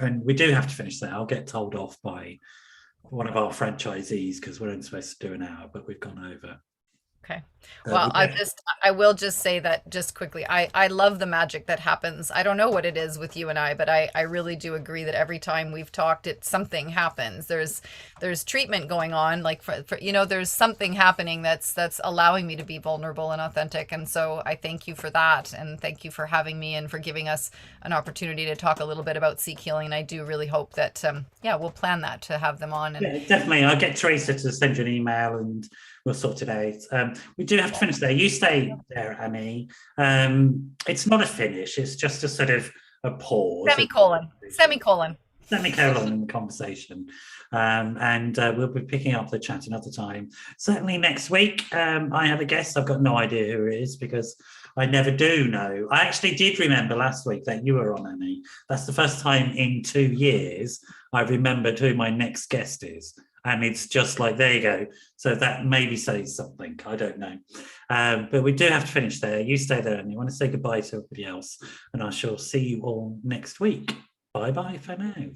And we do have to finish that. I'll get told off by one of our franchisees because we're only supposed to do an hour, but we've gone over. Okay. Well, I will just say that just quickly, I love the magic that happens. I don't know what it is with you and I, but I really do agree that every time we've talked, something happens. There's treatment going on, like for there's something happening that's allowing me to be vulnerable and authentic. And so I thank you for that. And thank you for having me and for giving us an opportunity to talk a little bit about Seek Healing. And I do really hope that, we'll plan that to have them on. And yeah, definitely. I'll get Teresa to send you an email and we'll sort it out. We do have to finish there. You stay there, Annie. It's not a finish. It's just a sort of a pause. Semicolon In the conversation. And we'll be picking up the chat another time. Certainly next week, I have a guest. I've got no idea who it is because I never do know. I actually did remember last week that you were on, Annie. That's the first time in 2 years I remembered who my next guest is. And it's just like, there you go. So that maybe says something. I don't know. But we do have to finish there. You stay there and you want to say goodbye to everybody else. And I shall see you all next week. Bye-bye for now.